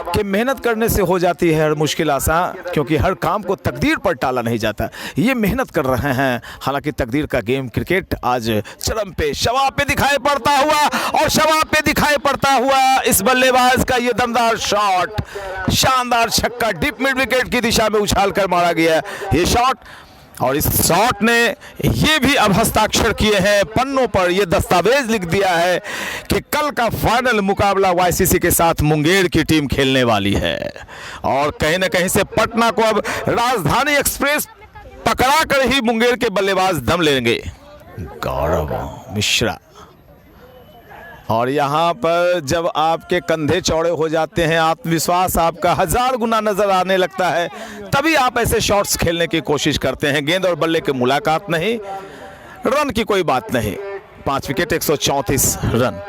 कि मेहनत करने से हो जाती है हर मुश्किल आसान, क्योंकि हर काम को तकदीर पर टाला नहीं जाता। ये मेहनत कर रहे हैं। हालांकि तकदीर का गेम क्रिकेट आज चरम पे शवाब पे दिखाई पड़ता हुआ और शवाब पे दिखाई पड़ता हुआ इस बल्लेबाज का ये दमदार शॉट, शानदार छक्का डीप मिड विकेट की दिशा में उछाल कर मारा गया ये शॉट। और इस शॉट ने ये भी अब हस्ताक्षर किए हैं पन्नों पर, ये दस्तावेज लिख दिया है कि कल का फाइनल मुकाबला YCC के साथ मुंगेर की टीम खेलने वाली है। और कहीं ना कहीं से पटना को अब राजधानी एक्सप्रेस पकड़ा कर ही मुंगेर के बल्लेबाज दम लेंगे। गौरव मिश्रा, और यहाँ पर जब आपके कंधे चौड़े हो जाते हैं, आत्मविश्वास आपका 1000 गुना नजर आने लगता है, तभी आप ऐसे शॉट्स खेलने की कोशिश करते हैं। गेंद और बल्ले की मुलाकात नहीं, रन की कोई बात नहीं। 5 विकेट 134 रन,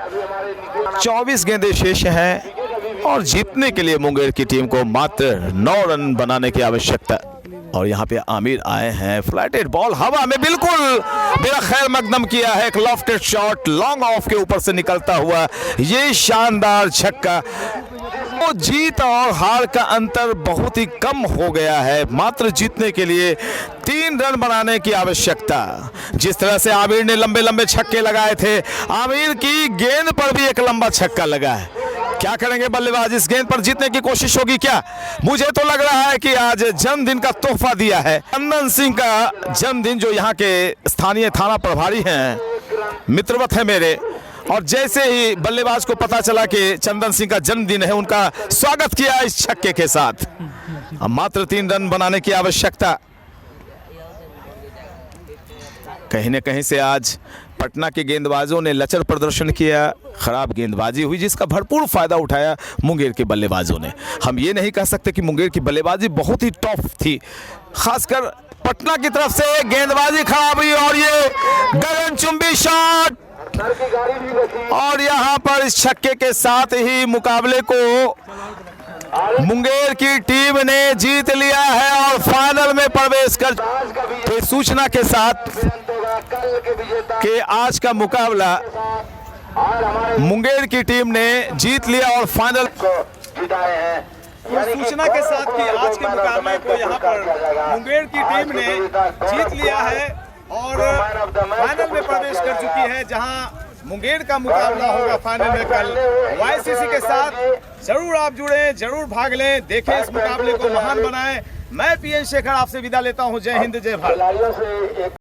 24 गेंदें शेष हैं और जीतने के लिए मुंगेर की टीम को मात्र 9 रन बनाने की आवश्यकता। और यहाँ पे आमिर आए हैं, फ्लैटेड बॉल हवा में बिल्कुल मेरा खैर मकदम किया है, एक लॉफ्टेड शॉट लॉन्ग ऑफ के ऊपर से निकलता हुआ ये शानदार छक्का। तो जीत और हार का अंतर बहुत ही कम हो गया है, मात्र जीतने के लिए 3 रन बनाने की आवश्यकता। जिस तरह से आमिर ने लंबे लंबे छक्के लगाए थे, आमिर की गेंद पर भी एक लंबा छक्का लगा है। क्या करेंगे बल्लेबाज, इस गेंद पर जीतने की कोशिश होगी क्या? मुझे तो लग रहा है कि आज जन्मदिन का तोहफा दिया है चंदन सिंह का जन्मदिन, जो यहाँ के स्थानीय थाना प्रभारी हैं, मित्रवत है मेरे। और जैसे ही बल्लेबाज को पता चला कि चंदन सिंह का जन्मदिन है, उनका स्वागत किया इस छक्के के साथ। अब मात्र 3 रन बनाने की आवश्यकता। कहीं न कहीं से आज पटना के गेंदबाजों ने लचर प्रदर्शन किया, खराब गेंदबाजी हुई जिसका भरपूर फायदा उठाया मुंगेर के बल्लेबाजों ने। हम ये नहीं कह सकते कि मुंगेर की बल्लेबाजी बहुत ही टफ थी, खासकर पटना की तरफ से गेंदबाजी खराब हुई और ये गगनचुंबी शॉट, और यहाँ पर इस छक्के के साथ ही मुकाबले को मुंगेर की टीम ने जीत लिया है और फाइनल में प्रवेश कर। तो इस सूचना के साथ कल के विजेता कि आज का मुकाबला और हमारे मुंगेर की टीम ने जीत लिया और फाइनल को जिताए हैं। सूचना के साथ कि आज के मुकाबले को यहाँ पर मुंगेर की टीम ने जीत लिया है और फाइनल में प्रवेश कर चुकी है, जहां मुंगेर का मुकाबला होगा फाइनल में कल वाईसीसी के साथ। जरूर आप जुड़े, जरूर भाग लें, देखें इस मुकाबले को महान बनाएं। मैं पीएन शेखर आपसे विदा लेता हूं। जय हिंद, जय भारत। खिलाड़ियों से एक